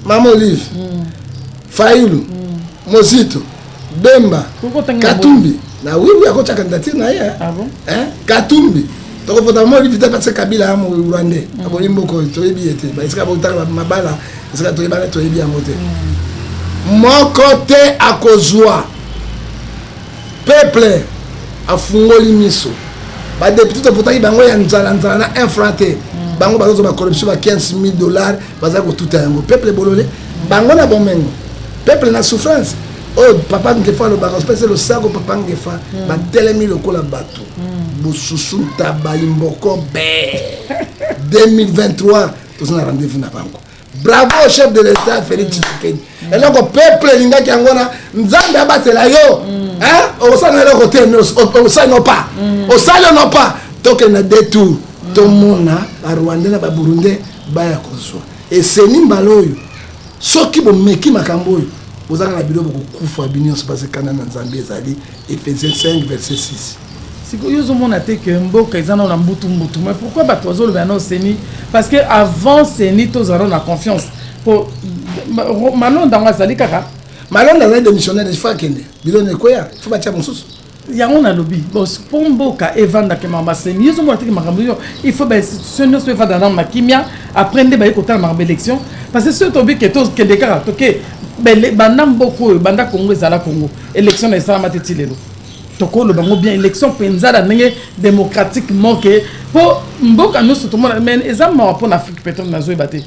Maman Olive Fayulu Mozito Bemba Katumbi na oui akocha candidature na ye Katumbi donc faut d'abord éviter parce que Kabila mo Rwandais abolimbo ko to ebiete ba isika botaka mabala isika to ebana to ebi amote mon côté akozwa peuple afungoli miso ba député to votaki bango ya nzala na infranté bango bazo ba corruption ba $15,000 baza ko tuta yango peuple bololé bango na bomengo peuple na souffrance oh papa ngefa lo ba respecter le sago papa ngefa ba telemi lokola bato bosusu tabayimboko be 2023 tous na rendez-vous na bango bravo chef de l'état Félix Tshisekedi et donc peuple linga ki ngona nzambe abatela yo hein au sein de leur côté au sein non pas au sein non pas donc na détour to mona ba Rwanda na ba Burundi ba ya kozwa et c'est nimbaloyo soki bo meki makambo yo ozanga na bilo ko kufa binyo se passe kana na Nzambe ezali Ephésiens 5 verset 6. Si vous avez que mboka ezana na mbutu mais pourquoi ba tozo le bano seni parce que avant seni tous avons la confiance pour malon dans zali kaka malon dans des missionnaires de fakende bilone koya faut batia bonsusu yango na lobby bon pour mboka evanda ke mama seni yozo mo atiki makambo yo il faut ba institution no se fa dans makimia apprendre ba écouter la élection parce que ce tobi que tous que des cas OK banda mboko banda Congo ezala Congo élection na sala mateti lelo toko le bango bien élection penzala ndenge démocratiquement que pour mboka nous tout le monde mais ezama pour l'Afrique peut-être na zo ebate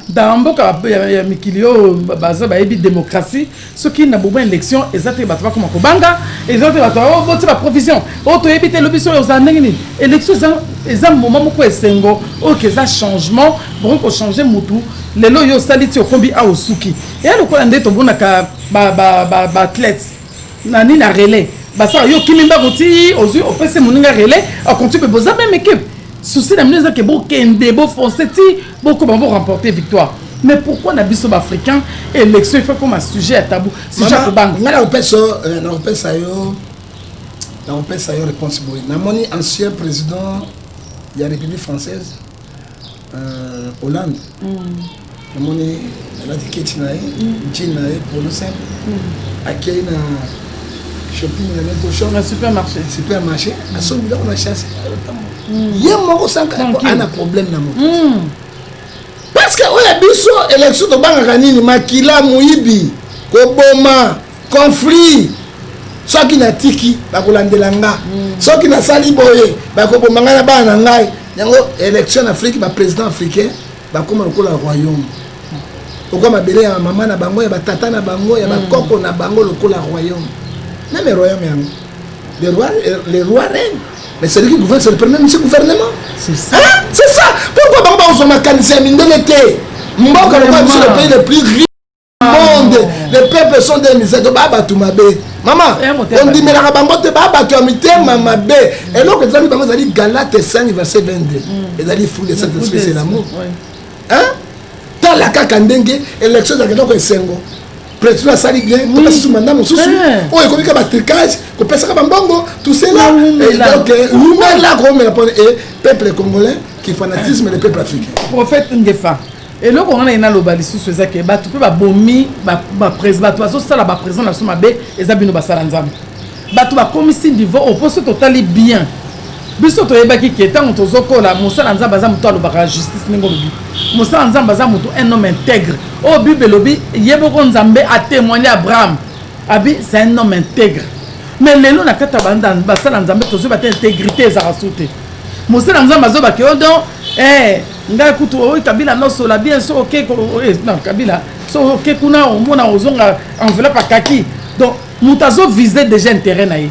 dans mboka ya mikilio baza ba ebi démocratie ce qui na boba élection ezate batwa comme kobanga ezate batwa vote ba provision auto ebite l'obisson aux ndenge élection ezam moment moko esengo OK ça changement pour ko changer mutu lelo yo saliti okombi a osuki et le ko ndé to bona ka ba athlète nani na relais basa yo kimimba koti ozu opese moninga relais a continue boza même équipe souci la ministre que bo kende bo fonceti beaucoup ba remporter victoire Mais pourquoi na biso africain élection il faut comme un sujet à tabou? Si Jacques Bang. On a un peu ça réponse boy. Na moni ancien président de la République française Hollande. Na moni la ticket na jean pour le simple. Akei na shopping na pochon na supermarché a son bilan on a chassé. Yé moko sanka ana problème na moto. Parce que oya biso élection to banga nini makila muibi koboma conflit soki na tiki bakolandela nga soki na sali boye bakoboma nga na bana ngai yango élection en Afrique ba président africain bakoma lokola royaume okoma bele ya mama na bango ya batata na bango ya bakoko na bango lokola royaume même royaume yango les rois règnent. Mais c'est lui qui gouverne, c'est le premier ministre gouvernement. C'est ça. Hein? C'est ça. Pourquoi on a mécanisé le pays le plus riche du monde. Les peuples sont des misères. Maman, on dit mais la bango te baba tu as mis maman b. Et donc les amis bango dit Galates 5 verset 22. Les amis fou de cette espèce c'est l'amour. Hein? Dans la kakandenge élection de donc sengo. Président a sali bien, comme si tout le monde sous. Oh, il y a un tricage, il y a un bongo, tout cela. Et donc, nous-mêmes là, et peuple congolais qui fanatisme le peuple africain. Prophète Ngefa. Et là, on a un alobali sous ce que tu peux bomber, président, tu vas la président la somme et zabino basalanzam. Tu vas commisser niveau au poste total bien. Biso to yebaki ki etango tozokola mosala nzamba za muto alobaka justice ningo lobi mosala nzamba za muto un homme intègre o bible lobi yeboko nzambe a témoigné Abraham abi c'est un homme intègre mais lelo na kata banda basala nzambe tozo ba intégrité za rasute mosala nzamba zo ba ke odo ngai kutu o kabila no sola bien so OK non kabila so OK kuna o mona ozonga enveloppe akaki donc mutazo viser déjà intérêt na ye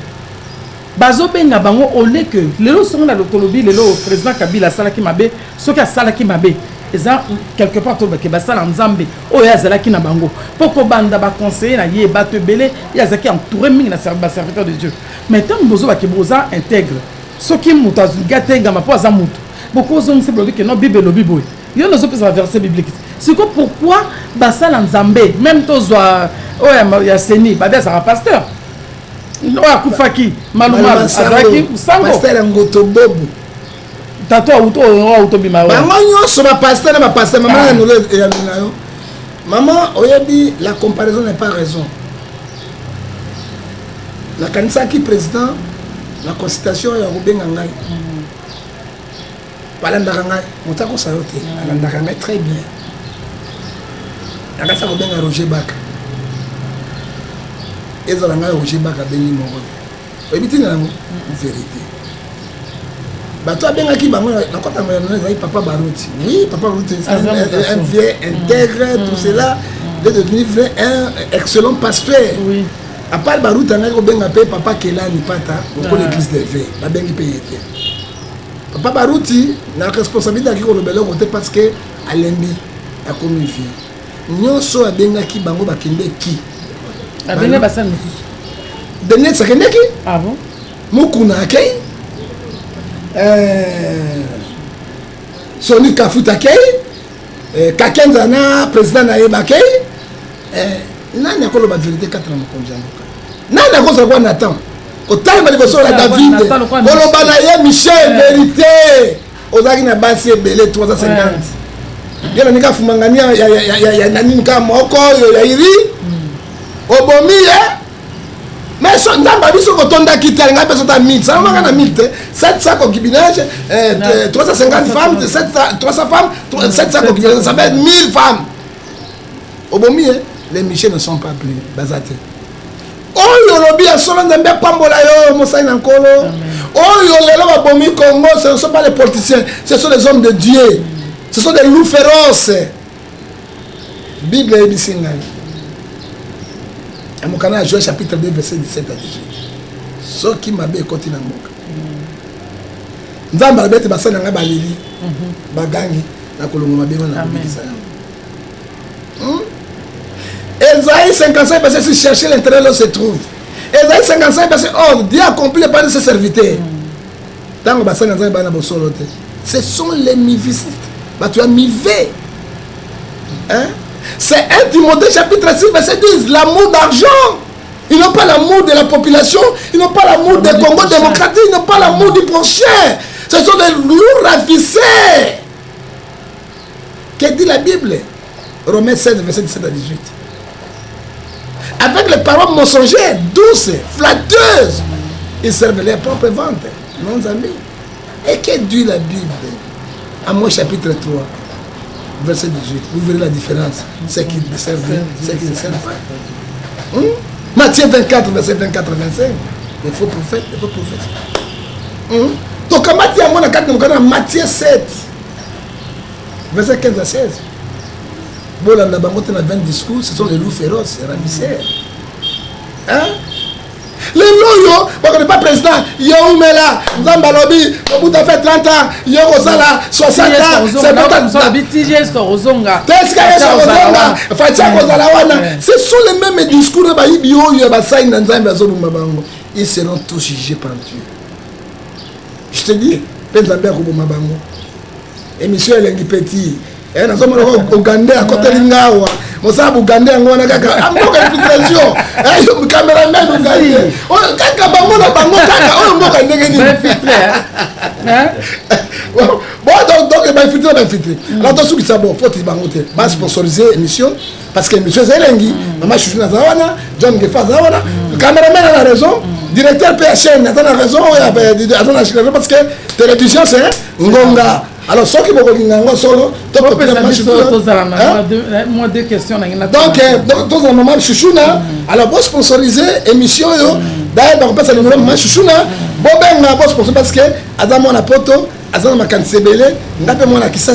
bazo benga bango ole que lelo songa na lokolobi lelo président Kabila salaki mabe soki asalaki mabe eza quelque part to ke basala nzambe oyo azalaki na bango poko banda ba conseiller na ye bato belé yazaki entouré mingi na serviteur de Dieu mais tant bozo ba ke boza intègre soki mutazu gatenga ma po za mutu boko zo nse blobi que non bible lobi boy yo no zo pesa verset biblique c'est que pourquoi basala nzambe même to zo oyo ya seni ba ça pasteur no akufaki maluma azaki sango pasteur ngoto bobu tato auto bima ba ngonyo so ba pasteur na ba pasteur maman no le ya nayo maman oyebi la comparaison n'est pas raison la kanisa qui président la constitution ya rubenga ngai balanda ngai motako sayote balanda ngai très bien akasa rubenga Roger Baka et dans la Roger Baka béni mon rôle. Et bien vérité. Bah toi bien qui bango na kota na papa Barouti. Oui, papa Barouti un vieux intègre tout cela de devenir un excellent pasteur. Oui. À part Barouti na ko benga pe papa Kelani pata pour l'église des vins. Ba bengi payé. Papa Barouti na responsabilité qui ko lebelo côté parce que alembi a commis vie. Nyonso abenga ki bango bakende ki Abene basan musu. Denet sakendeki? Ah bon? Mukuna akei. Soni Kafuta akei. Kakenza na président na yeba akei. Nani akolo ba vérité 4 ans konjangoka. Nani akosa kwa Nathan. Otali ba liboso la David. Koloba na ye Michel vérité. Ozaki na basi ebele 350. Yena nika fumangania ya nani nika moko yo ya iri. Obomi mais so ndamba biso ko tonda kitali nga peso ta 1000 ça va na 1000 700 concubinage 350 femmes 300 femmes 700 concubinage ça fait 1000 femmes. Obomi les Michel ne sont pas plus basate. Oyo lobi ya solo ndembe pambola yo mosai na nkolo. Oyo lelo ba bomi Congo ce ne sont pas les politiciens, ce sont les hommes de Dieu. Ce sont des loups féroces. Bible ebisingai. Amokana a Joël chapitre 2 verset 17 à 18. Ce qui m'a bien continué à moka. Nzamba bete basana nga balili. Bagangi na kolongo mabema na bisa. Esaïe 55 verset si chercher l'intérêt là se trouve. Esaïe 55 verset oh Dieu accomplit le pas de ses serviteurs. Tango basana nzamba na bosolote. Ce sont les mivistes. Ba tu as mivé. Hein? C'est 1 Timothée chapitre 6, verset 10. L'amour d'argent. Ils n'ont pas l'amour de la population. Ils n'ont pas l'amour des Congo démocratique. Ils n'ont pas l'amour du prochain. Ce sont des lourds ravissés. Qu'est-ce que dit la Bible? Romains 16, verset 17 à 18. Avec les paroles mensongères, douces, flatteuses, ils servent leur propre vente. Non, amis. Et que dit la Bible? Amos chapitre 3, verset 18. Vous verrez la différence. C'est qui servent, c'est qui ne servent pas. Matthieu 24, verset 24 à 25. Les faux prophètes, les faux prophètes. Donc, Matthieu 7, verset 15 à 16. Bon, là, on a 20 discours, ce sont les loups féroces, les ravisseurs. Hein? Les loups, on n'est pas président. Yo, mais là, Zambalobi, au bout de fait 30 ans, yo, Rosala, 60 ans, c'est pas tant. Ce sont les mêmes discours, ils seront tous jugés par Dieu. Je te dis, émission elle est petite. Et nous sommes au Ougandais à côté de Lingawa. Nous sommes au Ougandais à Ngona Kaka. Amboka infiltration. Eh, le caméraman Ougandais. Oh, Kaka bango na bango Kaka. Oh, mboka ndenge ni. Hein? Bon, donc il va infiltrer. Alors dans ce qui ça bon, faut il bango te. Ba sponsoriser émission parce que émission c'est lengi. Maman Chouchou na zawana, John Gefa zawana. Le caméraman a raison. Directeur PHN a raison. Parce que télévision c'est Ngonga. Alors, ceux qui vont regarder solo, moi deux questions. Donc, dans un moment, chouchouna, alors, vous sponsorisez l'émission, d'ailleurs, on passe à l'émission, chouchouna, bon, ben, on sponsoriser parce que, Adam, on a poto, Adam, on a cancébélé, on a fait qui ça,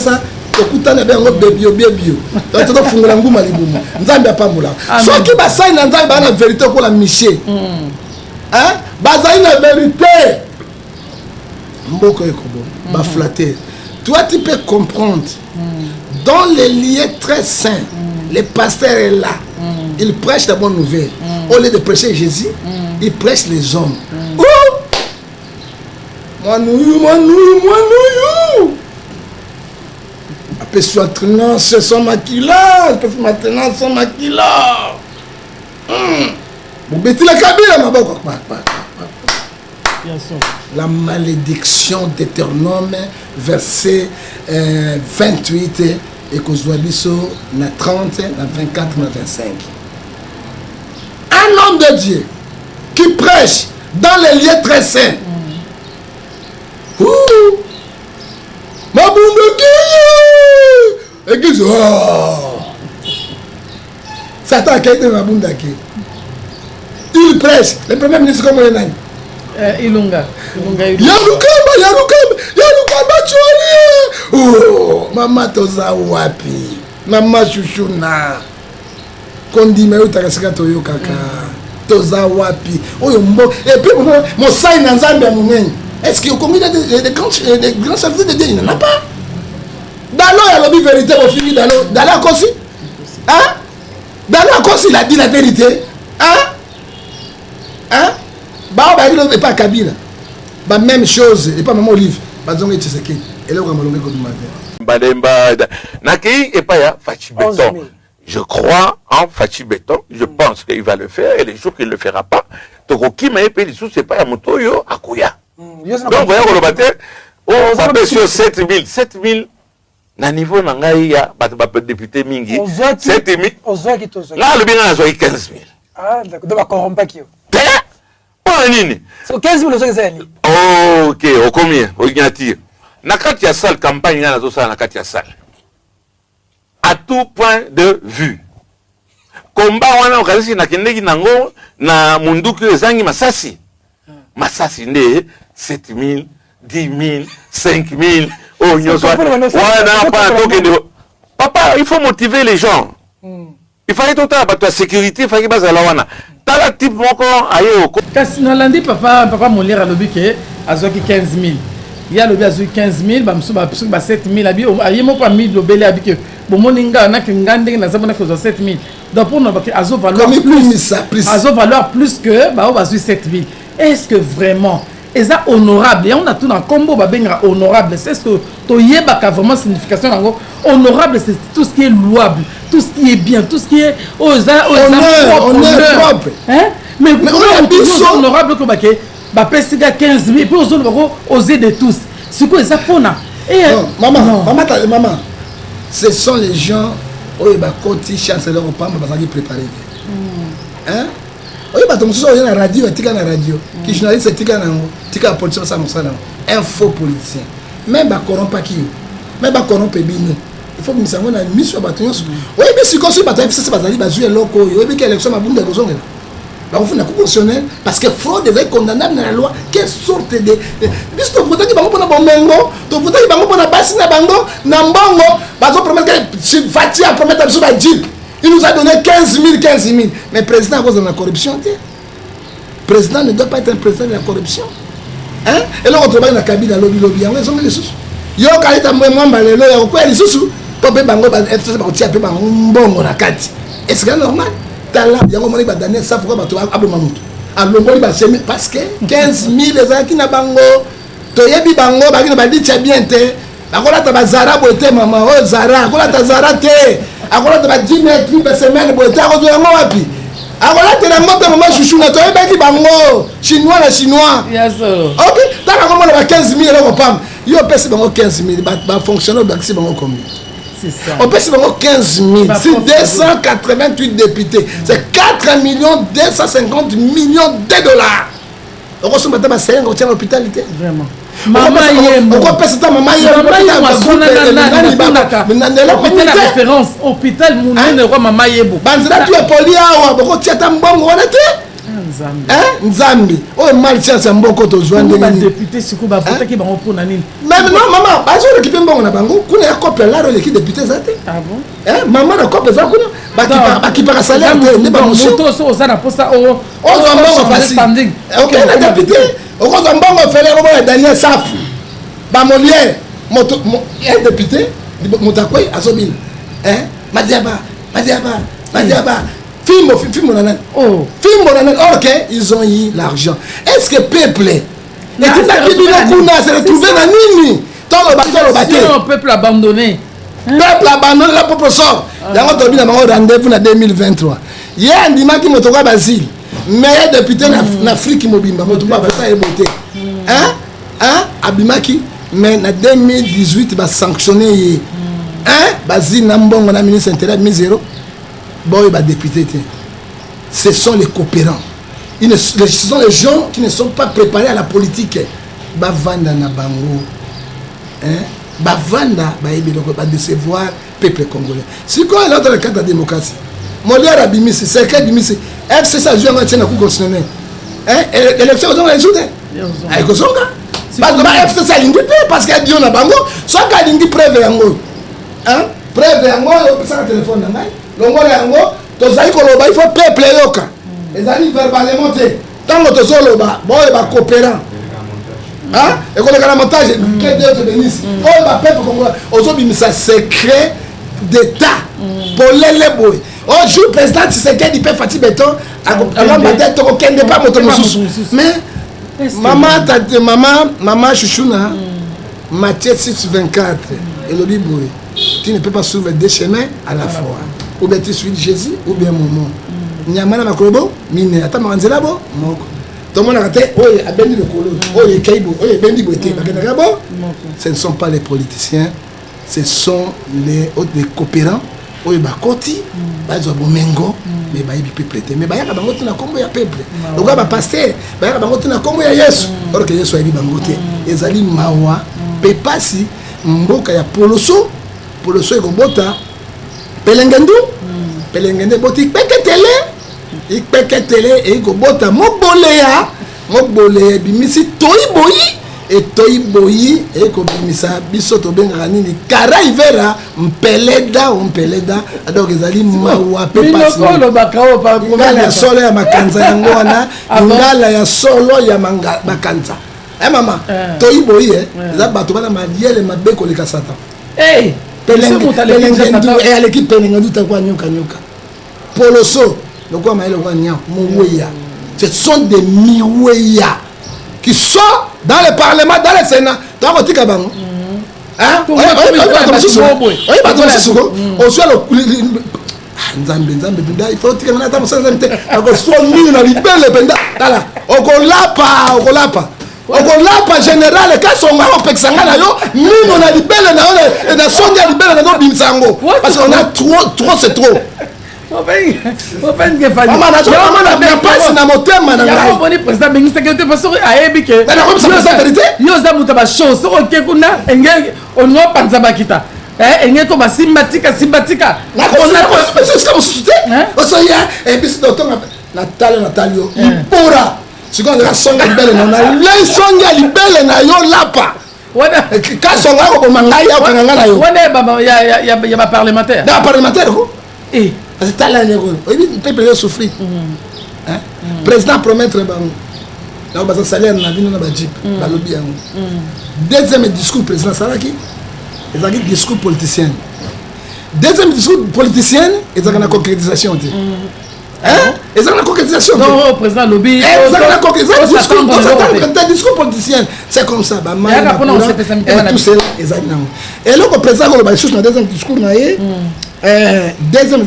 okutana be ngo bio. Donc, tu dois faire un goût malibumu. Nzambe pas moula. Ceux qui bassaient dans la vérité, pour la miché. Hein? Bassaient dans la vérité. Mboko ekobo, ba flatter. Toi, tu peux comprendre. Dans les lieux très saints, le pasteur est là. Il prêche la bonne nouvelle. Au lieu de prêcher Jésus, il prêche les hommes. Manouillou. Après, maintenant, ce sont maquillage. Maintenant, ce sont maquillage. Vous mettez la cabine, ma bonne. La malédiction d'Éternome, verset 28 et Kozwabiso, na 30, na 24, na 25. Un homme de Dieu qui prêche dans les lieux très saints. Ma église, Satan qui a été ma bundaki. Il prêche. Le premier ministre comme le nain. Ilunga. Yarukamba choli. Oh, mama toza wapi. Mama chuchuna. Kondime utakasika toyo kaka. Toza wapi. Oyo mbo. Et puis mon saï na nzambe ya munene. Est-ce qu'il y a combien de grands services de Dieu? Il n'en a pas. Dalo il a la vérité au fini Dalo à Kosi. Hein? Dalo à Kosi il a dit la vérité. Hein? Hein? Bah, il n'est pas Kabila. Bah, même chose, et pas maman Olive. Bah, donc, il s'est dit, et là, on va me Bademba, Naki et pas Fachi Béton. Je crois en Fachi Béton. Je pense qu'il va le faire et les jours qu'il ne le fera pas. Donc, qui m'a épé les sous, c'est pas Yamotoyo, Akuya. Donc, voyez, on va dire, on va payer sur 7000. 7000, na niveau Nangaïa, député Mingi. 7000. Là, le bien, on a 15 000. Ah, d'accord, donc, on corrompt pas qui. So 15 000 ok, au combien? Au Gnatir. Nakati ya salle campagne na zo sala nakati ya salle. À tout point de vue. Combat wana okazisi na kendeki nango na munduku ezangi masasi. Masasi nde 7 000, 10 000, 5 000. Oh nyoso. Wana pas tokende. Papa, il faut motiver les gens. Il fallait tout à la sécurité, il fallait baser la wana. Tala type moko aye oko. Kasi na landi papa Molière alobi ke azoki 15 000. Ya lobi azoki 15 000, ba msu ba 7 000 abi aye moko a mis lobele abi ke bomoninga na ke ngande na zabona ko 7 000. Donc pour nous azo valoir plus. Azo valoir plus que ba 7 000. Est-ce que vraiment et ça honorable et on a tout dans combo babenga honorable c'est ce que to yebaka vraiment signification nango honorable c'est tout ce qui est louable tout ce qui est bien tout ce qui est honneur propre hein mais on est honorable que baké ba pesiga 15 000 puis aux autres oser de tous c'est quoi ça pona et maman ce sont les gens oyo ba koti chancelier au pamba bazali préparer hein oyo bato mosusu oyo na radio etika na radio ki journaliste etika nango tika politicien ça mosala info politicien même ba corrompaki yo même ba corrompe bino il faut que misango na miso ya bato nyonso oyo be sikosi bato FCC bazali bazui eloko oyo oyo be ki élection mabunda kozongela bakofuna constitutionnel parce que fraude est condamnable dans la loi. Quelle sorte de bis to votaki bango pona bomengo to votaki bango pona basi na bango na mbongo bazo promettre que Fati a promettre biso ba jeep il nous a donné 15 000 mais président à cause de la corruption président ne doit pas être un président de la corruption hein et là on travaille na Kabila lobby yango ils ont mis les sous yo kalita mwamba lelo ya ko eli sous to pe bango ba FCC ba tia pe bango mbongo na kati est-ce que normal tala yango moni ba Daniel ça pourquoi bato aboma mutu alongoli ba semi parce que 15 000 ezaki na bango to yebi bango ba kina ba dit bien te akola ta bazara bote mama o zara akola ta zara te akola ta ba 10 000 par semaine bote akozo yango wapi akola te na moto mama chouchou na to yebaki bango chinois na chinois yes OK tala comme on a 15 000 euros pam yo pesi bango 15 000 ba fonctionnaire ba si bango combien. C'est ça. On peut se faire 15 000. C'est 288 députés. C'est 4 250 millions de dollars. On reçoit maintenant ma série, on tient l'hôpital. Vraiment. Maman, on peut se faire maman, la référence. Hôpital, mon nom, maman Yebo. Banzira, tu es poli à Ouah, tu es un bon, on était. Nzambi o mal chance mboko to zwande ni député siku ba voter ki ba opona nini même non maman ba zo récupérer mbongo na bango kuna ya couple là l'équipe député zate ah bon maman na couple za kuna ba ki pa salaire ne ba monsieur to so za na posa o zo mbongo facile OK na député o ko zo mbongo fele ko ba Daniel Safu ba Molière moto un député motakwai azobina Madiaba film on a OK ils ont eu l'argent est-ce que peuple et tout ça qui s'est retrouvé dans nini le peuple abandonné la peuple sort yango tobi na bango rendez-vous na 2023 ye andimaki moto kwa Basile meilleur député na Afrique mobimba moto ba ça eboté abimaki mais na 2018 ba sanctionner Basile na mbongo na ministre intérieur mi zéro. Bon, bah député, ce sont les coopérants. Ce sont les gens qui ne sont pas préparés à la politique. Bavanda na bango, bavanda ba décevoir peuple congolais. Si quoi là dans le cadre de la démocratie, Molière abimisi, c'est quel abimisi. FC ça joue en tient na coup constitutionnel. Élection on les joue. Ay kozonga. Ba FC ça lingi parce que Dieu na bango, soit ka lingi preuve yango. Preuve yango, ça téléphone na ngai. Longola yango tozali koloba il faut peuple yoka ezali verbalement te tango tozoloba boye ba coopérant et koleka na montage que Dieu te bénisse oyo ba peuple congolais ozobimisa secret d'état polele boye ojo président Tshisekedi pe Fati Beton alomba te to kende pa moto mosusu mais maman chouchouna Matthieu 6:24 elobi boye tu ne peux pas suivre deux chemins à la fois ou bien tu suis Jésus ou bien Momo nyamana makolobo mine ata manzela bo moko to mona kate oye abendi le kolo oye kaibo oye bendi boté bakena bo ce ne sont pas les politiciens ce sont les coopérants oye bakoti bazo bomengo mais bayibi peuple te mais bayaka bango tuna kombo ya peuple donc ba pasteur bayaka bango tuna kombo ya Yesu or que Yesu ayibi bango te ezali mawa pe pasi mboka ya poloso ekobota pelengende boti ikpeketele ekobota mobole bimisi toyi boyi ekobimisa biso tobengaka nini kara ivera mpeleda donc ezali mawa pe pasi ngala ya solo ya makanza yango wana ngala ya solo ya makanza mama toyi boyi eza bato bana madiele mabe koleka satan aleki pelengendu takwa nyoka poloso lokwa maele kwa nya mouya ce sont des miweya qui sont dans le Parlement, dans le Sénat. Donc, on dit que hein? Oui, il faut que okolapa général kasonga opekisanga na yo mino na libele na yo na sonja libele na yo bimsango parce qu'on a trop c'est trop pasi na motema na ngai président bengisaki te parce que ayebi ke yo za muta ba show so ke kuna enge onyo panza bakita enge to ba simbatika na on c'est mosusu oso ya bis docteur Natalio ipora siko nga songa libele na lei songa libele na yo lapa wana ka songa ko mangai ya kanga na yo wana baba ya ba parlementaire da parlementaire ko parce que tala ne ko il peut payer souffrir hein président promettre bango na ba salaire na bino na ba jeep ba lobby yango deuxième discours président Saraki ezaki discours politicien deuxième discours politicien ezaka na concrétisation hein? Et ça, la concrétisation. Non, président Lobby. Ça, la concrétisation. Discours politicien. C'est comme ça. Tout cela, exactement. Et là, le président Lobby, dans le deuxième discours, deuxième,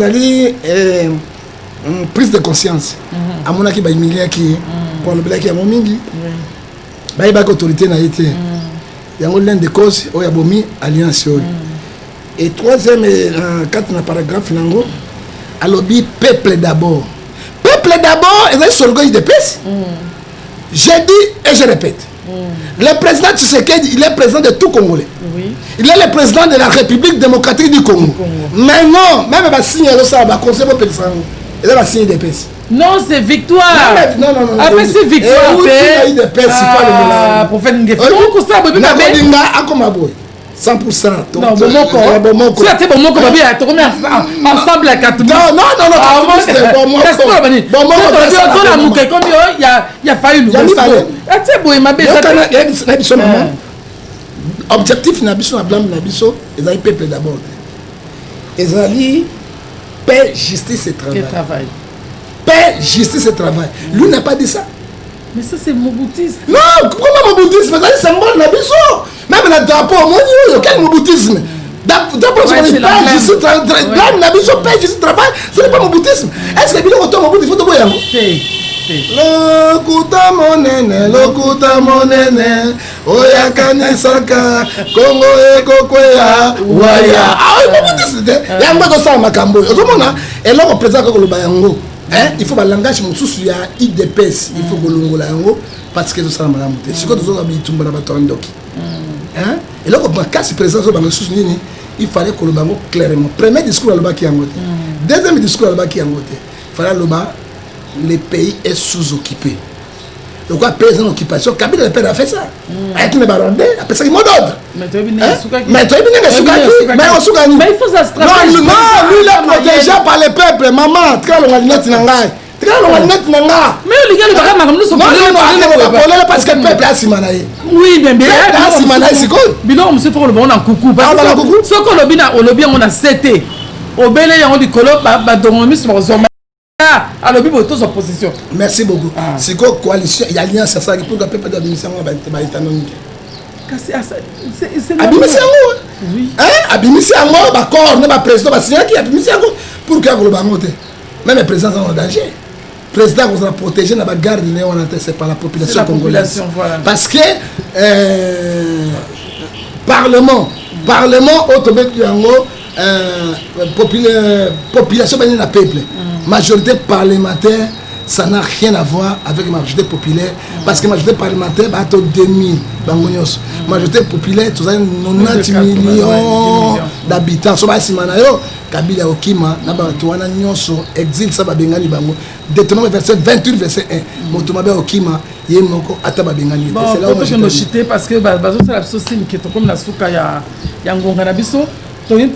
prise de conscience. À mon avis, il y a qui pour le black, il y a mon mingi. Il y a autorité. Il y a l'un des causes où il y a Bomi, alliance. Et troisième, quatre paragraphe, à lobby peuple d'abord. Peuple d'abord, et c'est l'orgueil de pèse. J'ai dit et je répète. Le président Tshisekedi, il est président de tout Congolais. Oui. Il est le président de la République démocratique du Congo. Mais non, même si signe ça, va conseiller pour président. Il est signe de pèse. Non, c'est victoire. Non. Après c'est victoire. Il de pèse, c'est pas le prophète Ngefo. On ça, bébé. 100%. Non, bon si tu bon babi tu remets ensemble à quatre. Non. Il a fallu nous. Objectif na biso na blanc na biso ezali peuple d'abord. Ezali paix, justice et travail. Paix, justice et travail. Lui n'a pas dit ça. Mais ça c'est moboutisme. Non, comment moboutisme? C'est un symbole na biso. Même le drapeau, quel moboutisme? Drapeau, c'est pas juste travail. Ce n'est pas moboutisme. Est-ce que le moboutisme, il faut te voir? Lokuta monene, oya kanisaka, Congo eko kwea, waya. Ah oui, moboutisme. Il y a un peu de ça à Makambo. Et là, on présente le bayango. Il faut que le langage il y a IDPS, il faut que le langage parce que ça m'a monté. C'est quoi tout ça il tombe dans la tondoki. Hein? Et là quand casse présence dans le sous il fallait que le bango clairement. Premier discours à le bas qui a monté. Deuxième discours à le bas qui a monté. Il fallait le bas le pays est sous-occupé. Donc quoi pays en occupation, Kabila le père a fait ça. Avec les barondés, après ça il m'a d'ordre. Mais tu es bien mais il faut ça stratégie. Non, lui il est protégé par le peuple, maman, tu as le lunette nangai. Tu as le lunette nanga. Mais les gars, le bagage nous sont pas parce que le peuple a simanaï. Oui, mais a simanaï c'est quoi? Bilan monsieur faut le bon en coucou parce que ce qu'on le bien on a CT. Au belé on dit colo ba dongomis mozoma. Alors bibo tous opposition. Merci beaucoup. C'est quoi coalition, il y a alliance ça pour que peuple d'administration va c'est abimisi yango. Oui. Hein? Abimisi yango ba corps ne ba président ba signer qui abimisi yango pour que le bango te. Même le président est en danger. Le président vous a protégé na ba garde né on c'est par la population congolaise. Voilà. Parce que parlement autobet yango population ben na peuple. Majorité parlementaire, ça n'a rien à voir avec la majorité populaire. Parce que la majorité parlementaire, bah, 2000 bangonios. Majorité populaire, tu as 90 millions d'habitants. So, bah, si manayo, Kabila Okima, Nabatouana Nyonso, exil, ça va bengani bango. Détenons verset 28, verset 1. Motomabe Okima, Yemoko, Ataba bengani. C'est là où je me chite parce que, bah, c'est la société qui est comme la souka ya Ngonganabiso.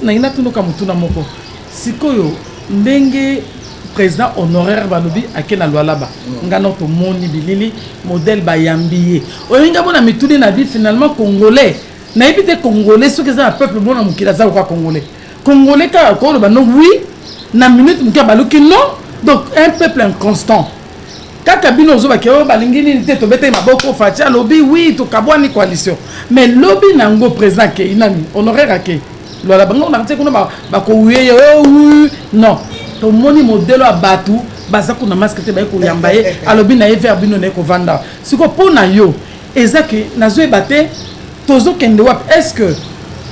Naina tunoka mutuna moko. Sikoyo, ndenge. Président honoraire balobi akena lwalaba ngano to moni bilili modèle bayambiye olinga bona mituni na vie finalement congolais na éviter congolais ce que ça peuple bona mukila za quoi congolais ka ko ba non oui na minute muka baluki non donc un peuple inconstant kaka bino zo ba ke balingi ni te to bete maboko fatia lobby oui to kabwani coalition mais lobby nango président ke inani honoraire ke lo la bango na te kuna ba ko oui non to moni modèle a batu baza kuna masque te ba ko yamba ye alobi na ever bino ne ko vanda siko pona yo ezaki nazo ebate tozo kende wap est-ce que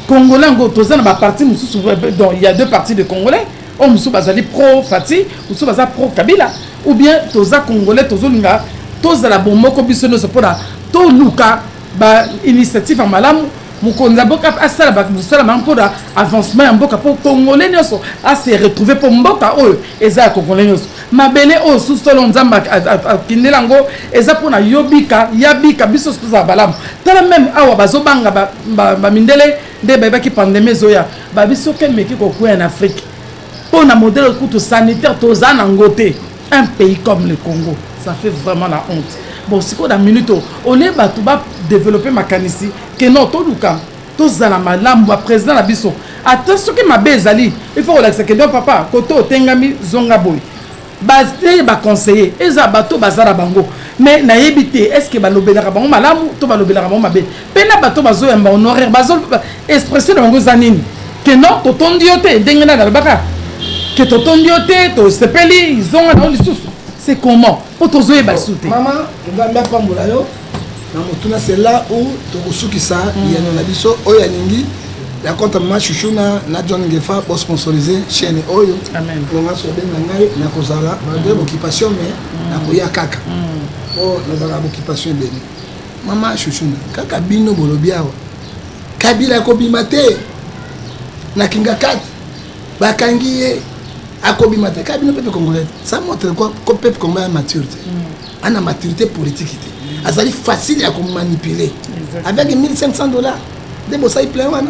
Congolais ngo toza na ba parti mususu donc il y a deux partis de Congolais on mususu bazali pro Fati mususu baza pro Kabila ou bien toza Congolais tozo linga toza la bomoko biso no sepona to luka ba initiative en malamu mukonza boka asala ba musala mampoda avancement ya mboka pour Congolais nyoso a se retrouver pour mboka oyo eza Congolais nyoso mabele o sustolo nzamba kindelango eza pona yobika yabika biso za balamu tala même awa bazobanga ba mindele de ba ki pandémie zoya ba biso ken meki ko en Afrique pona modèle coûte sanitaire toza na ngote un pays comme le Congo ça fait vraiment la honte bon siko da minuto on est ba tuba développer makanisi que non to luka to zala malamu ba président la biso attention que ma bezali il faut relaxer que donc papa koto tengami zonga boy basé ba conseiller eza bato bazara bango mais na yebité est-ce que ba lobelaka bango malamu to ba lobelaka bango mabe pena bato bazo yamba honoraire bazo expresser bango zanini que non to tondi yote dengena na baka que to tondi yote to sepeli ils ont na lisusu c'est comment pour tozo yeba souté maman ngamba pambola yo na motuna c'est là où to kusukisa yana na biso oya ningi la compte ma chouchouna na John Ngefa pour sponsoriser chaîne oyo amen on va se benga ngai na kozala ba de occupation mais na koya kaka oh na bala occupation beni mama chouchouna kaka bino bolobiawa Kabila ko bimate na kinga kat bakangiye akobimate Kabila peuple congolais ça montre quoi que peuple congolais a maturité ana maturité politique azali facile à manipuler avec 1500 $. De bossa il plein wana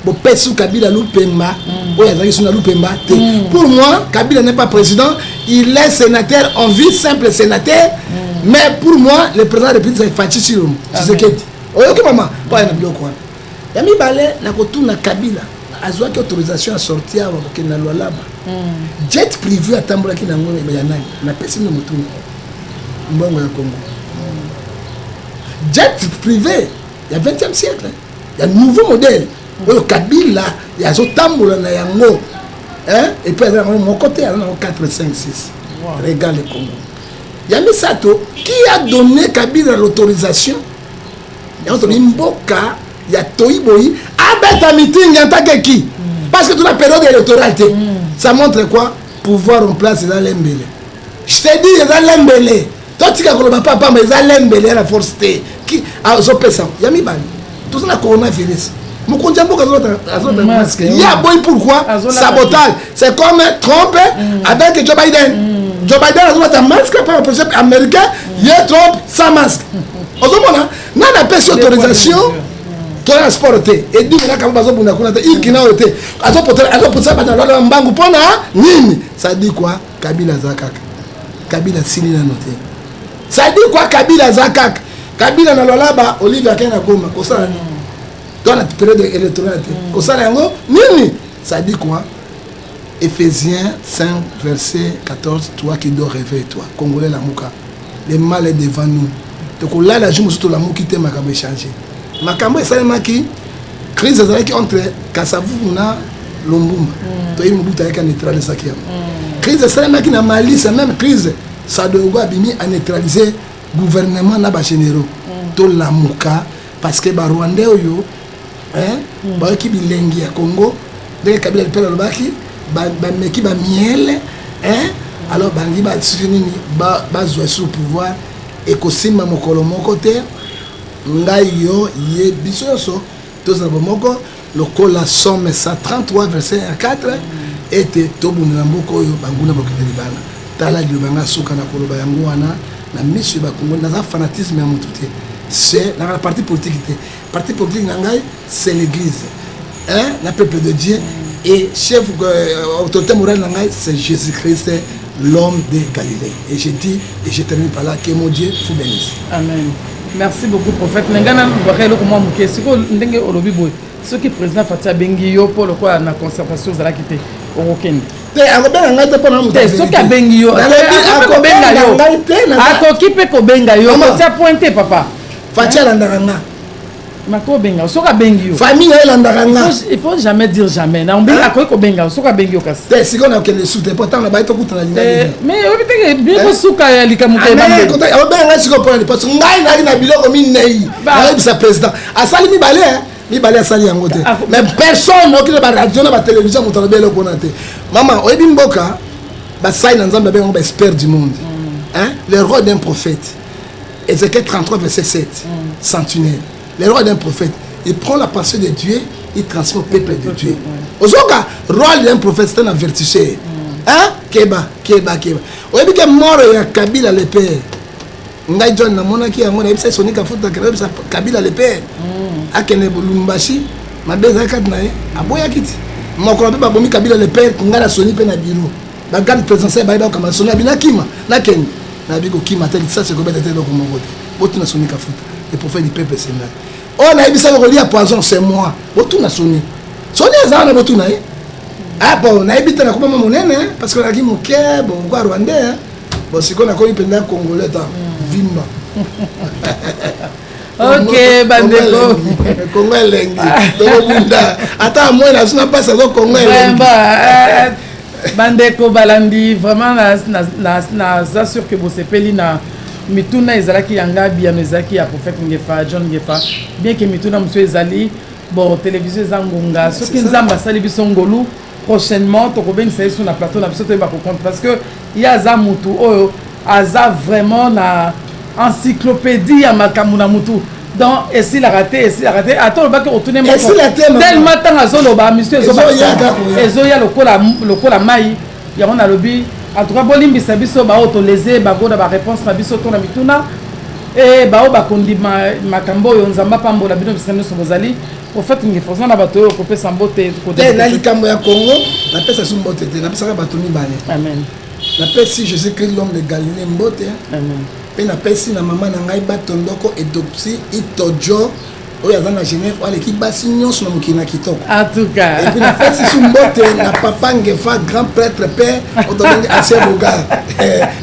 bo pesu Kabila lupemba oya zaki suna lupemba te pour moi Kabila n'est pas président il est sénateur en vie simple sénateur mais pour moi le président de la République c'est Fachi Chilombo c'est ce oyoki maman pas na biloko wana yami balé na kotuna Kabila azwa ki autorisation à sortir avant que na lwalaba jet privé atambola ki na ngone ya nani na pesi no mutuna mbongo ya Congo jet privé il y a 20e siècle il y a un nouveau modèle oyo Kabila ya zo tambola na yango hein et puis mon côté on a 4 5 6 regarde le Congo Yami Sato qui a donné Kabila l'autorisation et entre Mboka il y a Toiboyi abeta meeting en tant que qui parce que toute la période électorale ça montre quoi pouvoir en place dans l'embele je te dis dans l'embele toi tu as le papa mais dans l'embele la force qui a zo pesa Yami Bani tout ça la coronavirus mon compte masque il y a boy pourquoi sabotage c'est comme Trump avec Joe Biden Joe Biden a un masque par le président américain il y a Trump sans masque ozomona na na pesi autorisation to transporter et dit na kamba bazo buna kuna il kina ote azo poter bana la mbangu pona nini ça dit quoi Kabila zakaka Kabila sini na noter ça dit quoi Kabila zakaka Kabila na lolaba Olivier Akena Goma kosala dans la période électorale kosala yango nini ça dit quoi Éphésiens 5 verset 14 toi qui dois rêver toi Congolais la muka le mal est devant nous donc là la journée surtout la muki te makambo changer makambo esalema ki crise ezalaki entre Kasavubu na Lumbumba to yi mubuta yaka neutraliser ki crise esalema ki na Mali c'est même crise ça doit abimi à neutraliser gouvernement na ba généraux to la muka parce que ba Rwandais oyo hein ba ki bilengi ya Congo de Kabila le père lobaki ba meki ba miel hein alors bangi ba tsini ba zo sous pouvoir et kosima mokolo moko te ngai yo ye biso so tous na moko lokola somme 133 verset 4 était tobuna mboko yo banguna bokete libana tala libanga suka na koloba yango wana na misu ba Congo na fanatisme ya mutu te c'est dans la partie politique parti politique ngai c'est l'église hein la peuple de Dieu et chef autorité morale ngai c'est Jésus-Christ l'homme de Galilée et je dis et je termine par là que mon Dieu vous bénisse amen merci beaucoup prophète ngana bakelo kuma mukesi ko ndenge olobi boy ce qui président Fatia bengi yo pour le quoi na conservation za la kité au Kenya te akobenga ngai te mpona te soki abengi yo akobenga yo akoki mpe kobenga yo kotia pointe papa Fatia alandaka nga makobenga soki abengi yo famille na elandaka nga il faut jamais dire jamais na akoki kobenga soki abengi yo kasi te sikoyo nakokende su te pourtant na baye tokutana lingai mais oyebi teke bino suka ya likambo te akobenga ngai sikoyo mpona parce que ngai naki na biloko minei nayebisa président asali mibale asali yango te mais personne okile baradio na batelevizio moto alobi eloko wana te mama oyebi mboka basali na nzambe abengango baexpert du monde le roi d'un prophète Ézéchiel 33 verset 7 sentinelle le roi d'un prophète il prend la pensée de Dieu il transmet au peuple de Dieu ozoka roi d'un prophète c'est un avertisseur keba oyebi ke mort ya Kabila le père ngai John namonaki yango nayebisa Soni Kafuta nayebisa Kabila le père akende Lubumbashi mabe ezalaki kati na ye aboyaki ti mokolo mpe babomi Kabila le père ngai na Soni mpe na biro bagarde présidentiel baye bakama Soni abi nakima nakende nayebi kokima te lisasi ekobeta te eloko moko te botuna Soni Kafuta le prophète du peuple c'est là oyo nayebisaki kolia poison c'est moi botuna Soni eza wana botuna ye bon nayebi te nakobama monene parce que naki moke bokwa rwandais bon sikoyo nakomi mpenza congolais ta vimba ok bandeko kongo elengi tokobunda ata amoi nazuna mpasi azo kongo elengi bandeko balandi vraiment naza sur que bosepeli na mituna ezalaki yanga biano ezalaki ya prophète Ngefa John Ngefa bien que mituna mosusu ezali bon télévision eza ngonga soki nzambe asali biso ngolu prochainement tokobengisa ye sur na plateau na biso toyeba kocompte parce que ye aza mutu oyo aza vraiment na encyclopédie ya makambo na mutu donc esilaka te ata olobaki otune tellement ntango azoloba misu ezoya lokola mai yango nalobi en tout cas bolimbisa biso baoyo toleze bagoda baréponse na biso to na mituna e baoyo bakondima makambo oyo nzambe apambola bino bisika nyonso bozali prophète Ngefa na bato oyo kopesa mbote na likambo ya Congo napesa su mbote te napesaka bato mibale amen napesi Jésus-Christ l'homme de Galilée mbote amen mpe napesi na mama na ngai batondoko edopsi itojo oyo aza na Genève aleki basi nyonso na mokili na kitoko en tout cas epuis napesi su mbote na papa Ngefa grand prêtre père otobengi ancien bogar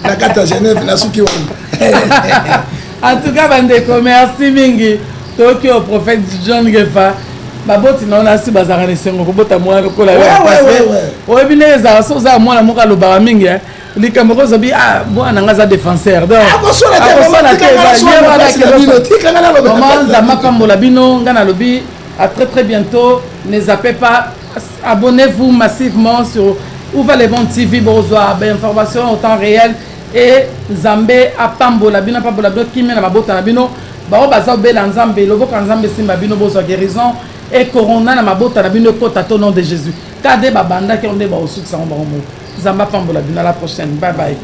na kati ya Genève na suki wana en tout cas bandeko merci mingi toki au prophète John Ngefa baboti na ona si bazaka na esengo kobota mwana lokola oyebi ndenge ezala so oza mwana moko alobaka mingi likambo kozobi mwana nga aza défenseur donc nzambe apambola bino nga nalobi à très bientôt ne zappez pas abonnez-vous massivement sur Ouva le Monde TV bozwa information au temps réel et nzambe apambola bino kimia na mabota na bino bao baza obela nzambe loboka nzambe simba bino bozwa guérison et corona na mabota na bino kota au nom de Jésus kade babanda ki onde ba osukisa ngo ba mo nzamba pambola bino à la prochaine bye bye.